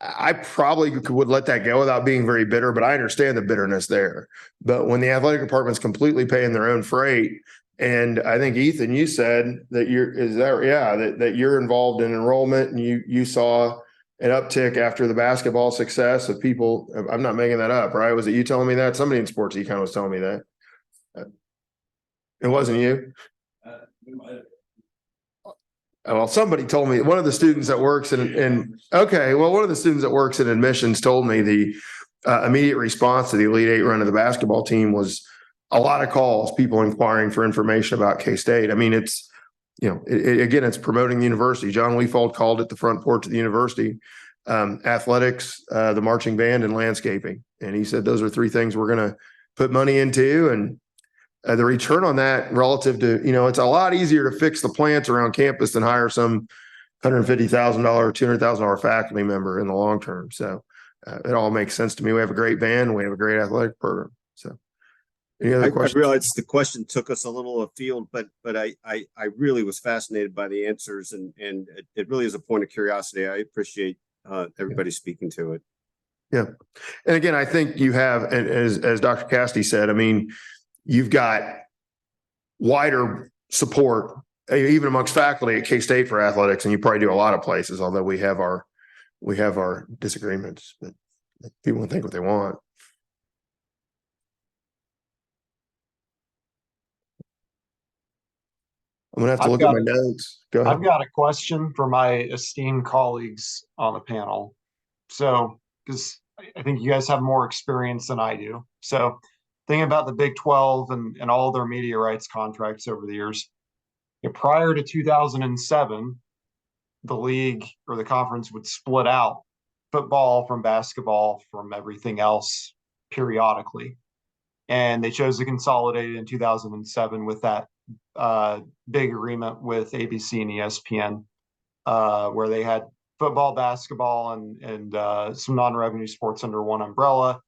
I probably would let that go without being very bitter, but I understand the bitterness there. But when the athletic department's completely paying their own freight, and I think Ethan, you said that that you're involved in enrollment and you saw an uptick after the basketball success of people. I'm not making that up, right? Was it you telling me that? Somebody in sports econ was telling me that. It wasn't you. Well, somebody told me, one of the students that works one of the students that works in admissions told me the immediate response to the Elite Eight run of the basketball team was a lot of calls, people inquiring for information about K-State. I mean, it's, again, it's promoting the university. John Weefold called it the front porch of the university, athletics, the marching band, and landscaping. And he said, those are three things we're going to put money into. And the return on that relative to, it's a lot easier to fix the plants around campus than hire some $150,000, $200,000 faculty member in the long term. So it all makes sense to me. We have a great band. We have a great athletic program. So any other questions? I realize the question took us a little afield, but I really was fascinated by the answers, and it really is a point of curiosity. I appreciate everybody speaking to it. Yeah. And again, I think you have, as Dr. Cassidy said, I mean, you've got wider support, even amongst faculty at K-State for athletics, and you probably do a lot of places, although we have our disagreements, but people can think what they want. I'm going to have to look at my notes. Go ahead. I've got a question for my esteemed colleagues on the panel. So, because I think you guys have more experience than I do. So, thinking about the Big 12 and all their media rights contracts over the years, prior to 2007, the league or the conference would split out football from basketball from everything else periodically. and they chose to consolidate it in 2007 with that big agreement with ABC and ESPN, where they had football, basketball, and some non-revenue sports under one umbrella.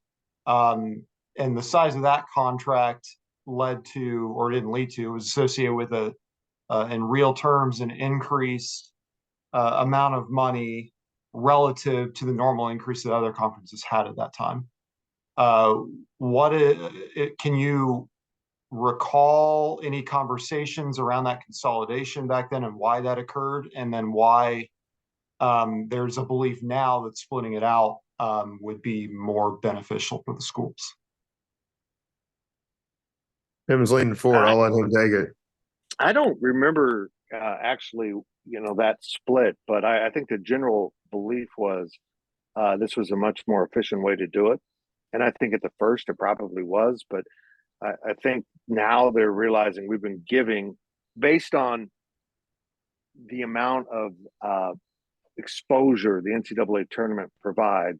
And the size of that contract led to, or didn't lead to, was associated with in real terms, an increased amount of money relative to the normal increase that other conferences had at that time. Can you recall any conversations around that consolidation back then and why that occurred, and then why there's a belief now that splitting it out would be more beneficial for the schools? Tim's leaning forward. I'll let him take it. I don't remember actually, that split, but I think the general belief was this was a much more efficient way to do it. And I think at the first it probably was, but I think now they're realizing we've been giving, based on the amount of exposure the NCAA tournament provides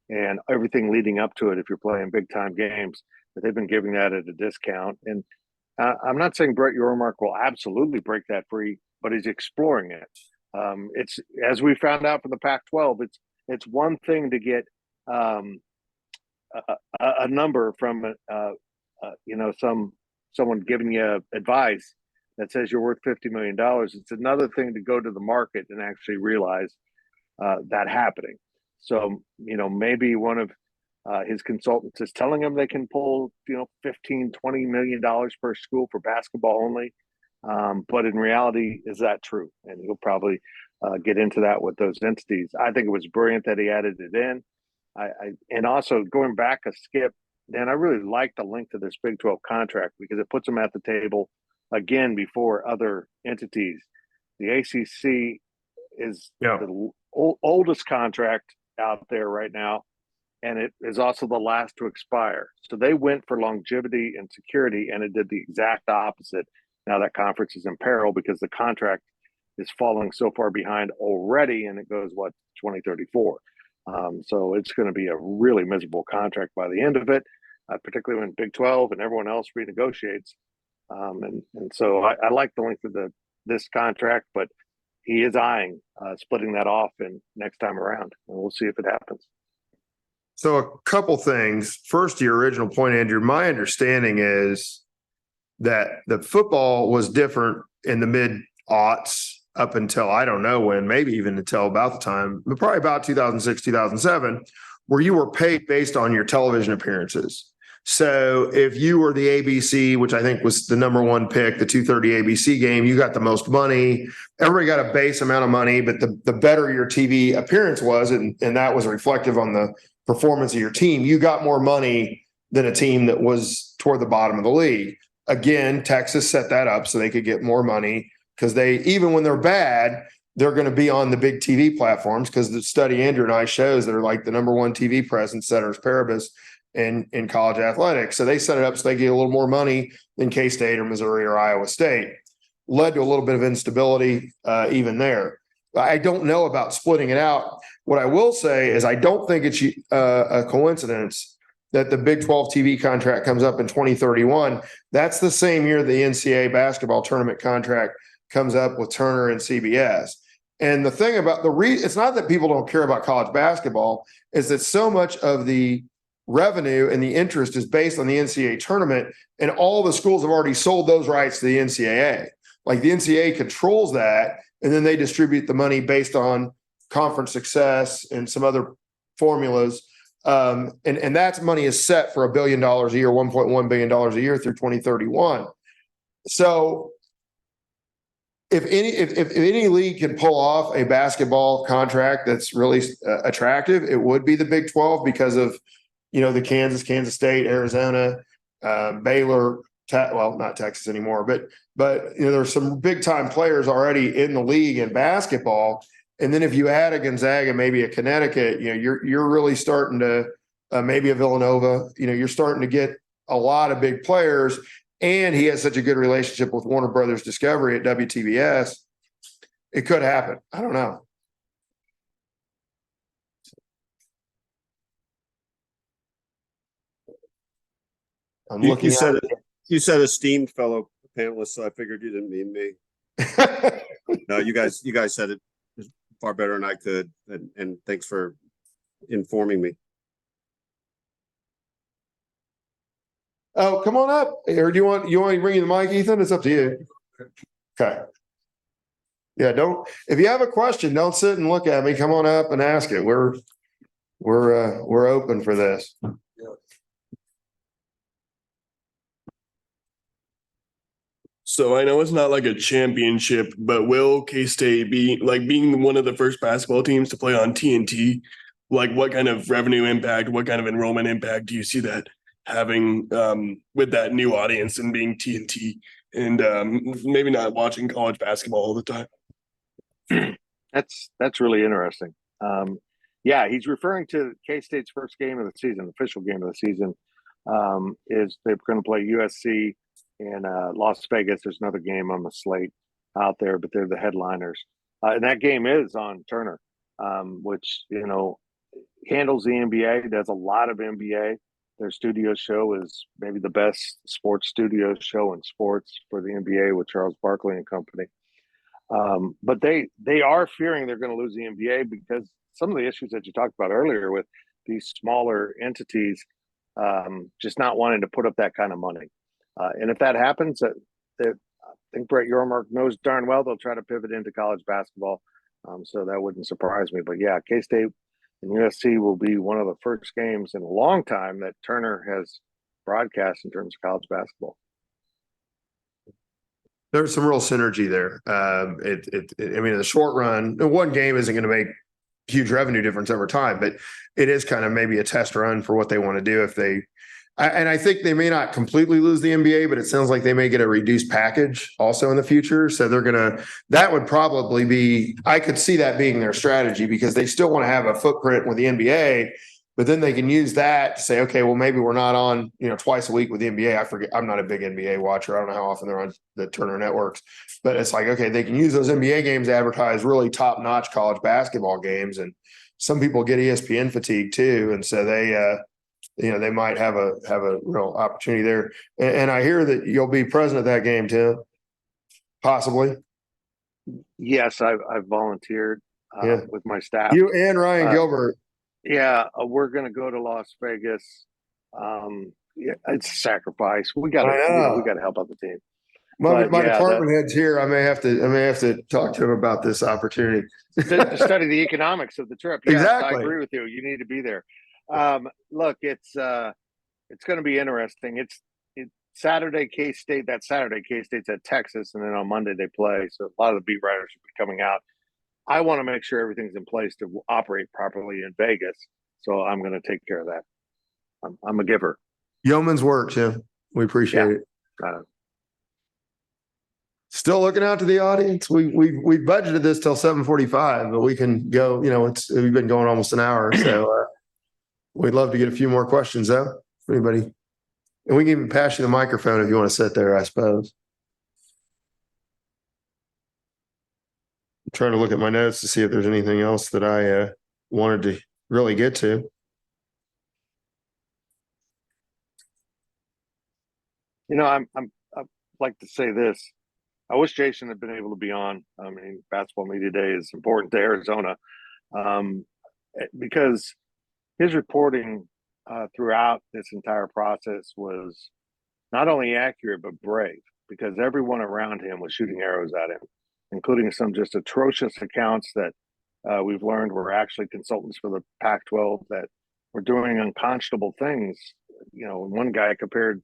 and everything leading up to it, if you're playing big time games, that they've been giving that at a discount. And I'm not saying Brett Yormark will absolutely break that free, but he's exploring it. It's, as we found out from the Pac-12, it's one thing to get a number from someone giving you advice that says you're worth $50 million. It's another thing to go to the market and actually realize that happening. So, maybe one of his consultants is telling him they can pull, $15, $20 million per school for basketball only. But in reality, is that true? And he'll probably get into that with those entities. I think it was brilliant that he added it in. And also going back a skip, Dan, I really like the length of this Big 12 contract because it puts them at the table again before other entities. The ACC is the oldest contract out there right now, and it is also the last to expire. So they went for longevity and security, and it did the exact opposite. Now that conference is in peril because the contract is falling so far behind already, and it goes, 2034. So it's going to be a really miserable contract by the end of it, particularly when Big 12 and everyone else renegotiates. And so I like the length of this contract, but he is eyeing splitting that off and next time around, and we'll see if it happens. So a couple things. First, your original point, Andrew, my understanding is that the football was different in the mid-aughts up until, I don't know when, maybe even until about the time, but probably about 2006, 2007, where you were paid based on your television appearances. So if you were the ABC, which I think was the number one pick, the 2:30 ABC game, you got the most money. Everybody got a base amount of money, but the better your TV appearance was, and that was reflective on the performance of your team, you got more money than a team that was toward the bottom of the league. Again, Texas set that up so they could get more money because they, even when they're bad, they're going to be on the big TV platforms because the study Andrew and I shows they're like the number one TV presence, ceteris paribus, in college athletics. So they set it up so they get a little more money than K-State or Missouri or Iowa State. Led to a little bit of instability even there. I don't know about splitting it out. What I will say is I don't think it's a coincidence that the Big 12 TV contract comes up in 2031. That's the same year the NCAA basketball tournament contract comes up with Turner and CBS. And the thing about it's not that people don't care about college basketball, is that so much of the revenue and the interest is based on the NCAA tournament, and all the schools have already sold those rights to the NCAA. Like the NCAA controls that, and then they distribute the money based on conference success and some other formulas. And that money is set for $1 billion a year, $1.1 billion a year through 2031. So if any league can pull off a basketball contract that's really attractive, it would be the Big 12 because of, the Kansas State, Arizona, Baylor, not Texas anymore, but there's some big time players already in the league in basketball. And then if you add a Gonzaga, maybe a Connecticut, you're really starting to maybe a Villanova, you're starting to get a lot of big players. And he has such a good relationship with Warner Brothers Discovery at WTBS. It could happen. I don't know. I'm You, looking you said esteemed fellow panelists, so I figured you didn't mean me. at No, you guys said it far better than I could, and thanks for informing me. Oh, come on up. Or do you want me to bring you the mic, Ethan? It's up to you. Okay. Yeah, if you have a question, don't sit and look at me. Come on up and ask it. We're open for this. So I know it's not like a championship, but will K-State be like being one of the first basketball teams to play on TNT? Like what kind of revenue impact, what kind of enrollment impact do you see that having with that new audience and being TNT and maybe not watching college basketball all the time? That's really interesting. Yeah, he's referring to K-State's first game of the season, official game of the season. Is they're going to play USC in Las Vegas. There's another game on the slate out there, but they're the headliners. And that game is on Turner, which, handles the NBA, does a lot of NBA. Their studio show is maybe the best sports studio show in sports for the NBA with Charles Barkley and company. But they are fearing they're going to lose the NBA because some of the issues that you talked about earlier with these smaller entities just not wanting to put up that kind of money. And if that happens, I think Brett Yormark knows darn well they'll try to pivot into college basketball. So that wouldn't surprise me. But yeah, K-State and USC will be one of the first games in a long time that Turner has broadcast in terms of college basketball. There's some real synergy there. I mean, in the short run, one game isn't going to make huge revenue difference over time, but it is kind of maybe a test run for what they want to do if they. And I think they may not completely lose the NBA, but it sounds like they may get a reduced package also in the future. So that would probably be, I could see that being their strategy because they still want to have a footprint with the NBA, but then they can use that to say, okay, well, maybe we're not on, twice a week with the NBA. I forget, I'm not a big NBA watcher. I don't know how often they're on the Turner networks, but it's like, okay, they can use those NBA games to advertise really top notch college basketball games. And some people get ESPN fatigue too. And so they might have a real opportunity there. And I hear that you'll be present at that game, Tim. Possibly. Yes, I've volunteered with my staff. You and Ryan Gilbert. Yeah, we're going to go to Las Vegas. Yeah, it's a sacrifice. We got to help out the team. My department head's here. I may have to talk to him about this opportunity to study the economics of the trip. Yes, exactly. I agree with you. You need to be there. Look, it's going to be interesting. It's Saturday K-State. That Saturday K-State's at Texas, and then on Monday they play. So a lot of the beat writers will be coming out. I want to make sure everything's in place to operate properly in Vegas. So I'm going to take care of that. I'm a giver. Yeoman's work, Tim. We appreciate it. Still looking out to the audience. We budgeted this till 7:45, but we can go. We've been going almost an hour, so we'd love to get a few more questions though. Anybody, and we can even pass you the microphone if you want to sit there. I suppose. I'm trying to look at my notes to see if there's anything else that I wanted to really get to. I'd like to say this. I wish Jason had been able to be on. I mean, Basketball Media Day is important to Arizona because his reporting throughout this entire process was not only accurate, but brave, because everyone around him was shooting arrows at him, including some just atrocious accounts that we've learned were actually consultants for the Pac-12 that were doing unconscionable things. One guy compared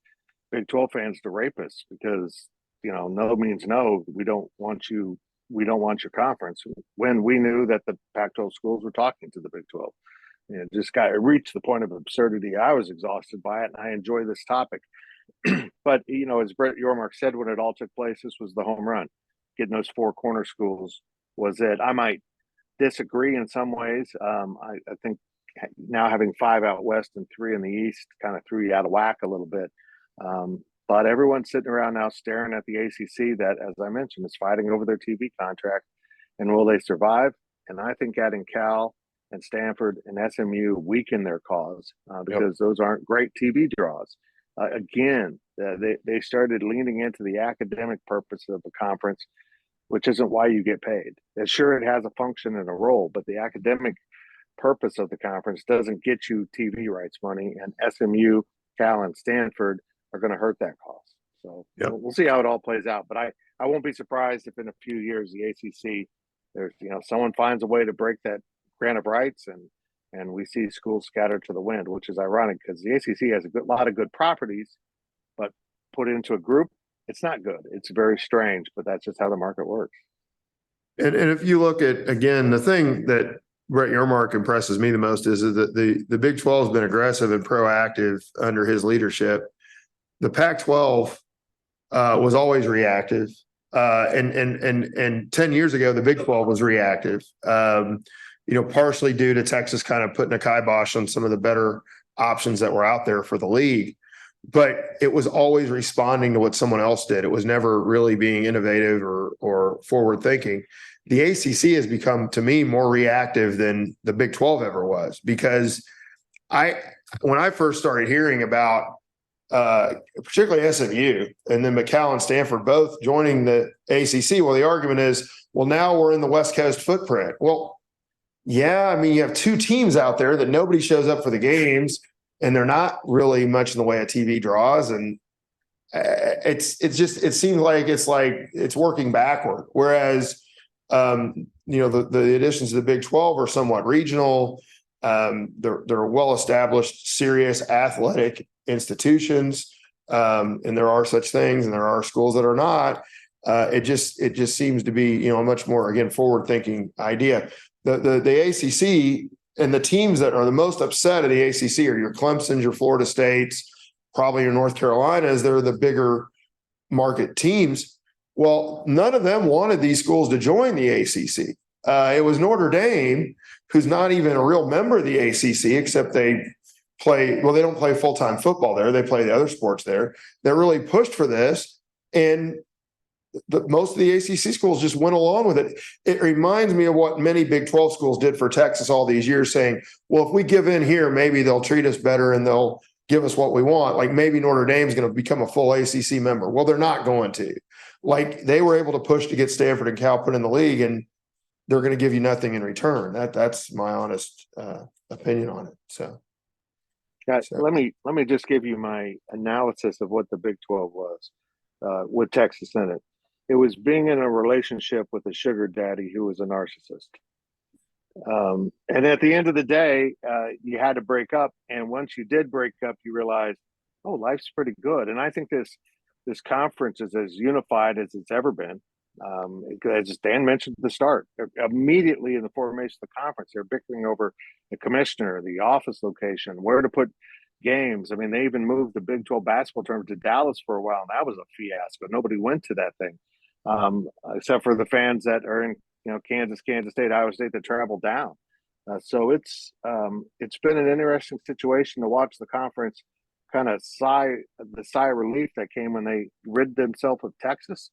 Big 12 fans to rapists because, no means no. We don't want you. We don't want your conference. When we knew that the Pac-12 schools were talking to the Big 12, it reached the point of absurdity. I was exhausted by it, and I enjoy this topic. But as Brett Yormark said, when it all took place, this was the home run. Getting those four corner schools was it. I might disagree in some ways. I think now having 5 out west and 3 in the east kind of threw you out of whack a little bit. But everyone's sitting around now staring at the ACC that, as I mentioned, is fighting over their TV contract. And will they survive? And I think adding Cal and Stanford and SMU weaken their cause because those aren't great TV draws. again, they started leaning into the academic purpose of the conference, which isn't why you get paid. And sure, it has a function and a role, but the academic purpose of the conference doesn't get you TV rights money, and SMU, Cal, and Stanford are going to hurt that cause. So we'll see how it all plays out. But I won't be surprised if in a few years the ACC, there's someone finds a way to break that grant of rights, and we see schools scattered to the wind, which is ironic because the ACC has a lot of good properties, but put into a group, it's not good. It's very strange, but that's just how the market works. And if you look at, again, the thing that Brett Yormark impresses me the most is that the Big 12 has been aggressive and proactive under his leadership. The Pac-12 was always reactive. And 10 years ago, the Big 12 was reactive, partially due to Texas kind of putting a kibosh on some of the better options that were out there for the league. But it was always responding to what someone else did. It was never really being innovative or forward thinking. The ACC has become, to me, more reactive than the Big 12 ever was, because when I first started hearing about particularly SMU and then Cal and Stanford both joining the ACC, well, the argument is, well, now we're in the West Coast footprint. Well, yeah, I mean, you have two teams out there that nobody shows up for the games, and they're not really much in the way of TV draws, and it seems like it's working backward. Whereas the additions to the Big 12 are somewhat regional. They're well-established, serious athletic institutions, and there are such things, and there are schools that are not. It just seems to be a much more, again, forward-thinking idea. The ACC and the teams that are the most upset at the ACC are your Clemsons, your Florida States, probably your North Carolinas. They're the bigger market teams. Well, none of them wanted these schools to join the ACC. It was Notre Dame, who's not even a real member of the ACC, except they don't play full-time football there. They play the other sports there. That really pushed for this. And most of the ACC schools just went along with it. It reminds me of what many Big 12 schools did for Texas all these years, saying, well, if we give in here, maybe they'll treat us better and they'll give us what we want. Like maybe Notre Dame's going to become a full ACC member. Well, they're not going to. Like they were able to push to get Stanford and Cal put in the league, and they're going to give you nothing in return. That's my honest opinion on it. So, guys, let me just give you my analysis of what the Big 12 was with Texas in it. It was being in a relationship with a sugar daddy who was a narcissist. And at the end of the day, you had to break up. And once you did break up, you realized, oh, life's pretty good. And I think this conference is as unified as it's ever been. As Dan mentioned at the start, immediately in the formation of the conference, they're bickering over the commissioner, the office location, where to put games. I mean, they even moved the Big 12 basketball tournament to Dallas for a while, and that was a fiasco. Nobody went to that thing, except for the fans that are in Kansas State, Iowa State that travel down. So it's been an interesting situation to watch the conference kind of sigh of relief that came when they rid themselves of Texas.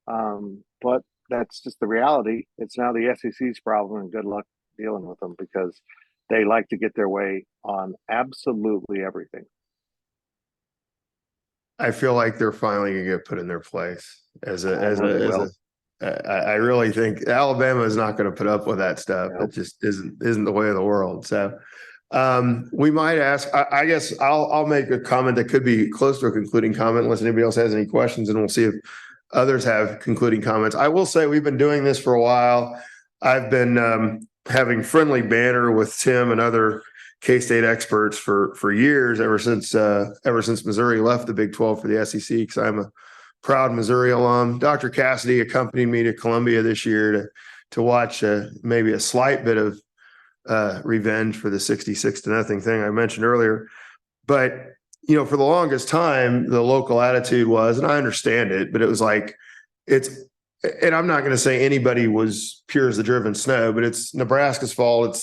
But that's just the reality. It's now the SEC's problem, and good luck dealing with them because they like to get their way on absolutely everything. I feel like they're finally going to get put in their place I really think Alabama is not going to put up with that stuff. It just isn't the way of the world. So we might ask, I guess I'll make a comment that could be close to a concluding comment unless anybody else has any questions, and we'll see if others have concluding comments. I will say we've been doing this for a while. I've been having friendly banter with Tim and other K-State experts for years, ever since Missouri left the Big 12 for the SEC, because I'm a proud Missouri alum. Dr. Cassidy accompanied me to Columbia this year to watch maybe a slight bit of revenge for the 66-0 thing I mentioned earlier. But for the longest time, the local attitude was, and I understand it, but it was like, and I'm not going to say anybody was pure as the driven snow, but it's Nebraska's fault.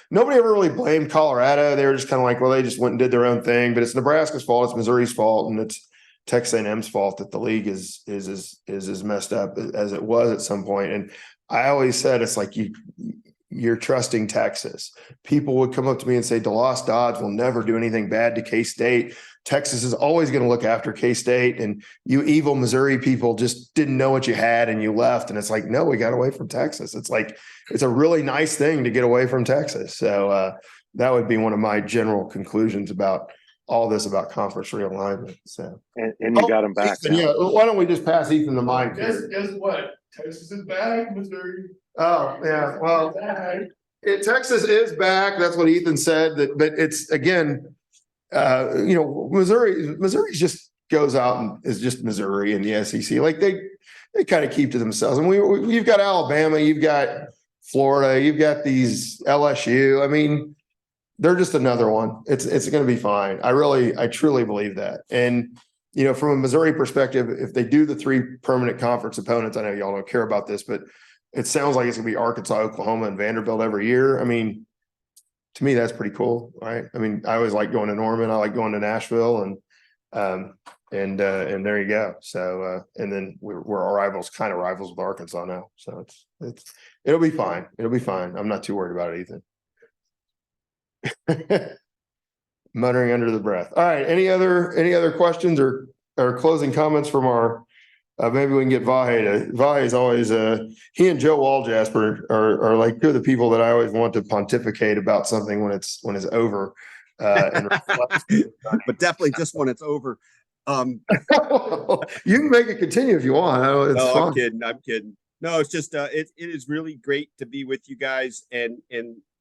Nobody ever really blamed Colorado. They were just kind of like, well, they just went and did their own thing, but it's Nebraska's fault. It's Missouri's fault. And it's Texas A&M's fault that the league is as messed up as it was at some point. And I always said, it's like you're trusting Texas. People would come up to me and say, DeLoss Dodds will never do anything bad to K-State. Texas is always going to look after K-State, and you evil Missouri people just didn't know what you had and you left. And it's like, no, we got away from Texas. It's like, it's a really nice thing to get away from Texas. So that would be one of my general conclusions about all this about conference realignment. So, and you got him back. Ethan, yeah. Why don't we just pass Ethan the mic? Guess what? Texas is back, Missouri. Oh, yeah. Well, Texas is back. That's what Ethan said. But it's, again, Missouri just goes out and is just Missouri and the SEC. Like they kind of keep to themselves. And you've got Alabama, you've got Florida, you've got these LSU. I mean, they're just another one. It's going to be fine. I truly believe that. And, from a Missouri perspective, if they do the 3 permanent conference opponents, I know y'all don't care about this, but it sounds like it's going to be Arkansas, Oklahoma, and Vanderbilt every year. I mean, to me, that's pretty cool, right? I mean, I always like going to Norman. I like going to Nashville, and there you go. So, and then we're our rivals, kind of rivals with Arkansas now. So it'll be fine. It'll be fine. I'm not too worried about it, Ethan. Muttering under the breath. All right. Any other questions or closing comments from our? Maybe we can get Vahe. Vahe is always he and Joe Waljasper are like 2 of the people that I always want to pontificate about something when it's over. But definitely just when it's over. You can make it continue if you want. It's fun. I'm kidding. No, it's just it is really great to be with you guys, and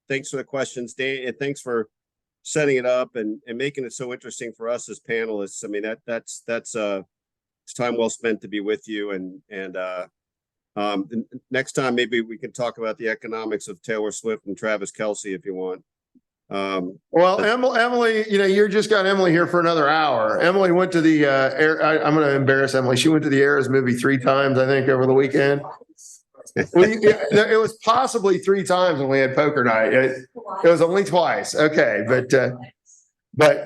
thanks for the questions, Dan, and thanks for setting it up and making it so interesting for us as panelists. I mean, that's it's time well spent to be with you, and next time maybe we can talk about the economics of Taylor Swift and Travis Kelce if you want. Well, Emily, you just got Emily here for another hour. Emily went to the I'm going to embarrass Emily. She went to the Eras movie 3 times, I think, over the weekend. It was possibly 3 times when we had poker night. It was only twice. Okay, but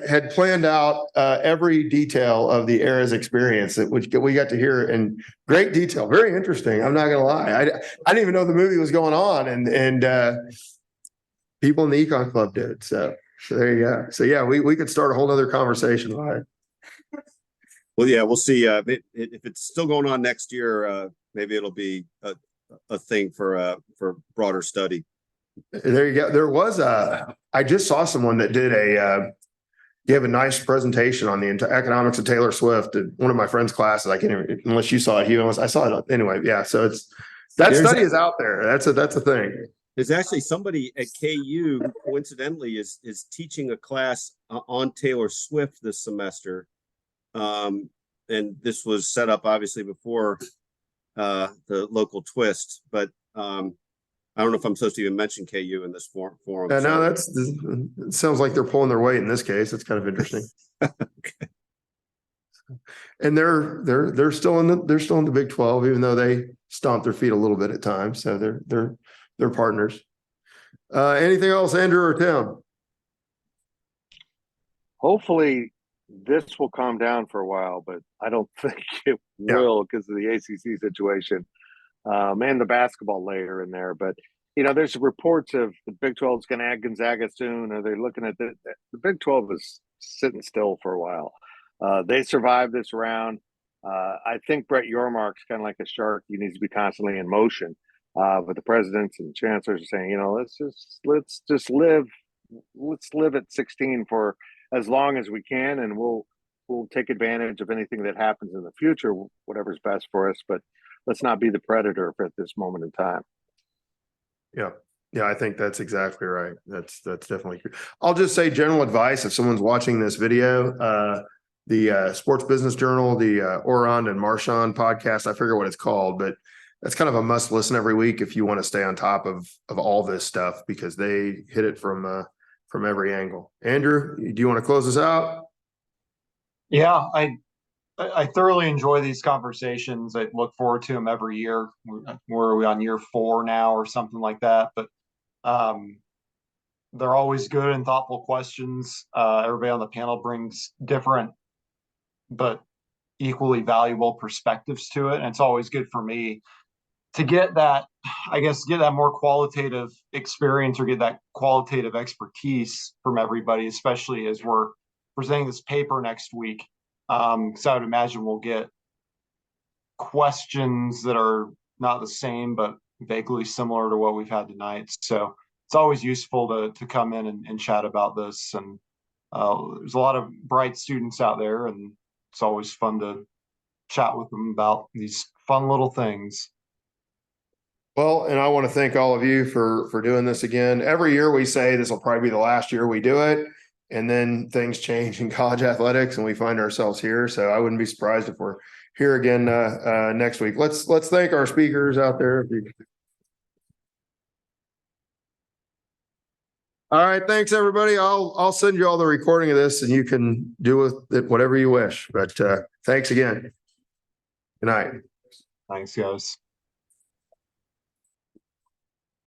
had planned out every detail of the Eras experience, which we got to hear in great detail. Very interesting. I'm not going to lie. I didn't even know the movie was going on, and people in the Econ Club did. So there you go. So yeah, we could start a whole other conversation. Right? Well, yeah, we'll see. If it's still going on next year, maybe it'll be a thing for broader study. There you go. There was I just saw someone that did gave a nice presentation on the economics of Taylor Swift in one of my friend's classes. I can't even, unless you saw it. I saw it anyway. Yeah. So study is out there. That's a thing. There's actually somebody at KU who coincidentally is teaching a class on Taylor Swift this semester. And this was set up obviously before the local twist, but I don't know if I'm supposed to even mention KU in this forum. No, it sounds like they're pulling their weight in this case. It's kind of interesting. Okay. And they're still in the Big 12, even though they stomp their feet a little bit at times. So they're partners. Anything else, Andrew or Tim? Hopefully this will calm down for a while, but I don't think it will because of the ACC situation. And the basketball layer in there. But, there's reports of the Big 12 is going to add Gonzaga soon. Or they're looking at the Big 12 is sitting still for a while. They survived this round. I think Brett Yormark's kind of like a shark. He needs to be constantly in motion. But the presidents and chancellors are saying, let's just live. Let's live at 16 for as long as we can. And we'll take advantage of anything that happens in the future, whatever's best for us. But let's not be the predator at this moment in time. Yeah, I think that's exactly right. That's definitely true. I'll just say general advice if someone's watching this video, the Sports Business Journal, the Orand and Marchand podcast, I forget what it's called, but that's kind of a must listen every week if you want to stay on top of all this stuff because they hit it from every angle. Andrew, do you want to close us out? Yeah, I thoroughly enjoy these conversations. I look forward to them every year. Are we on year 4 now or something like that? But they're always good and thoughtful questions. Everybody on the panel brings different but equally valuable perspectives to it. And it's always good for me to get that, I guess, get that more qualitative experience or get that qualitative expertise from everybody, especially as we're presenting this paper next week. Because I would imagine we'll get questions that are not the same, but vaguely similar to what we've had tonight. So it's always useful to come in and chat about this. And there's a lot of bright students out there, and it's always fun to chat with them about these fun little things. Well, and I want to thank all of you for doing this again. Every year we say this will probably be the last year we do it, and then things change in college athletics and we find ourselves here. So I wouldn't be surprised if we're here again next week. Let's thank our speakers out there. All right, thanks everybody. I'll send you all the recording of this and you can do with it whatever you wish. But thanks again. Good night. Thanks, guys.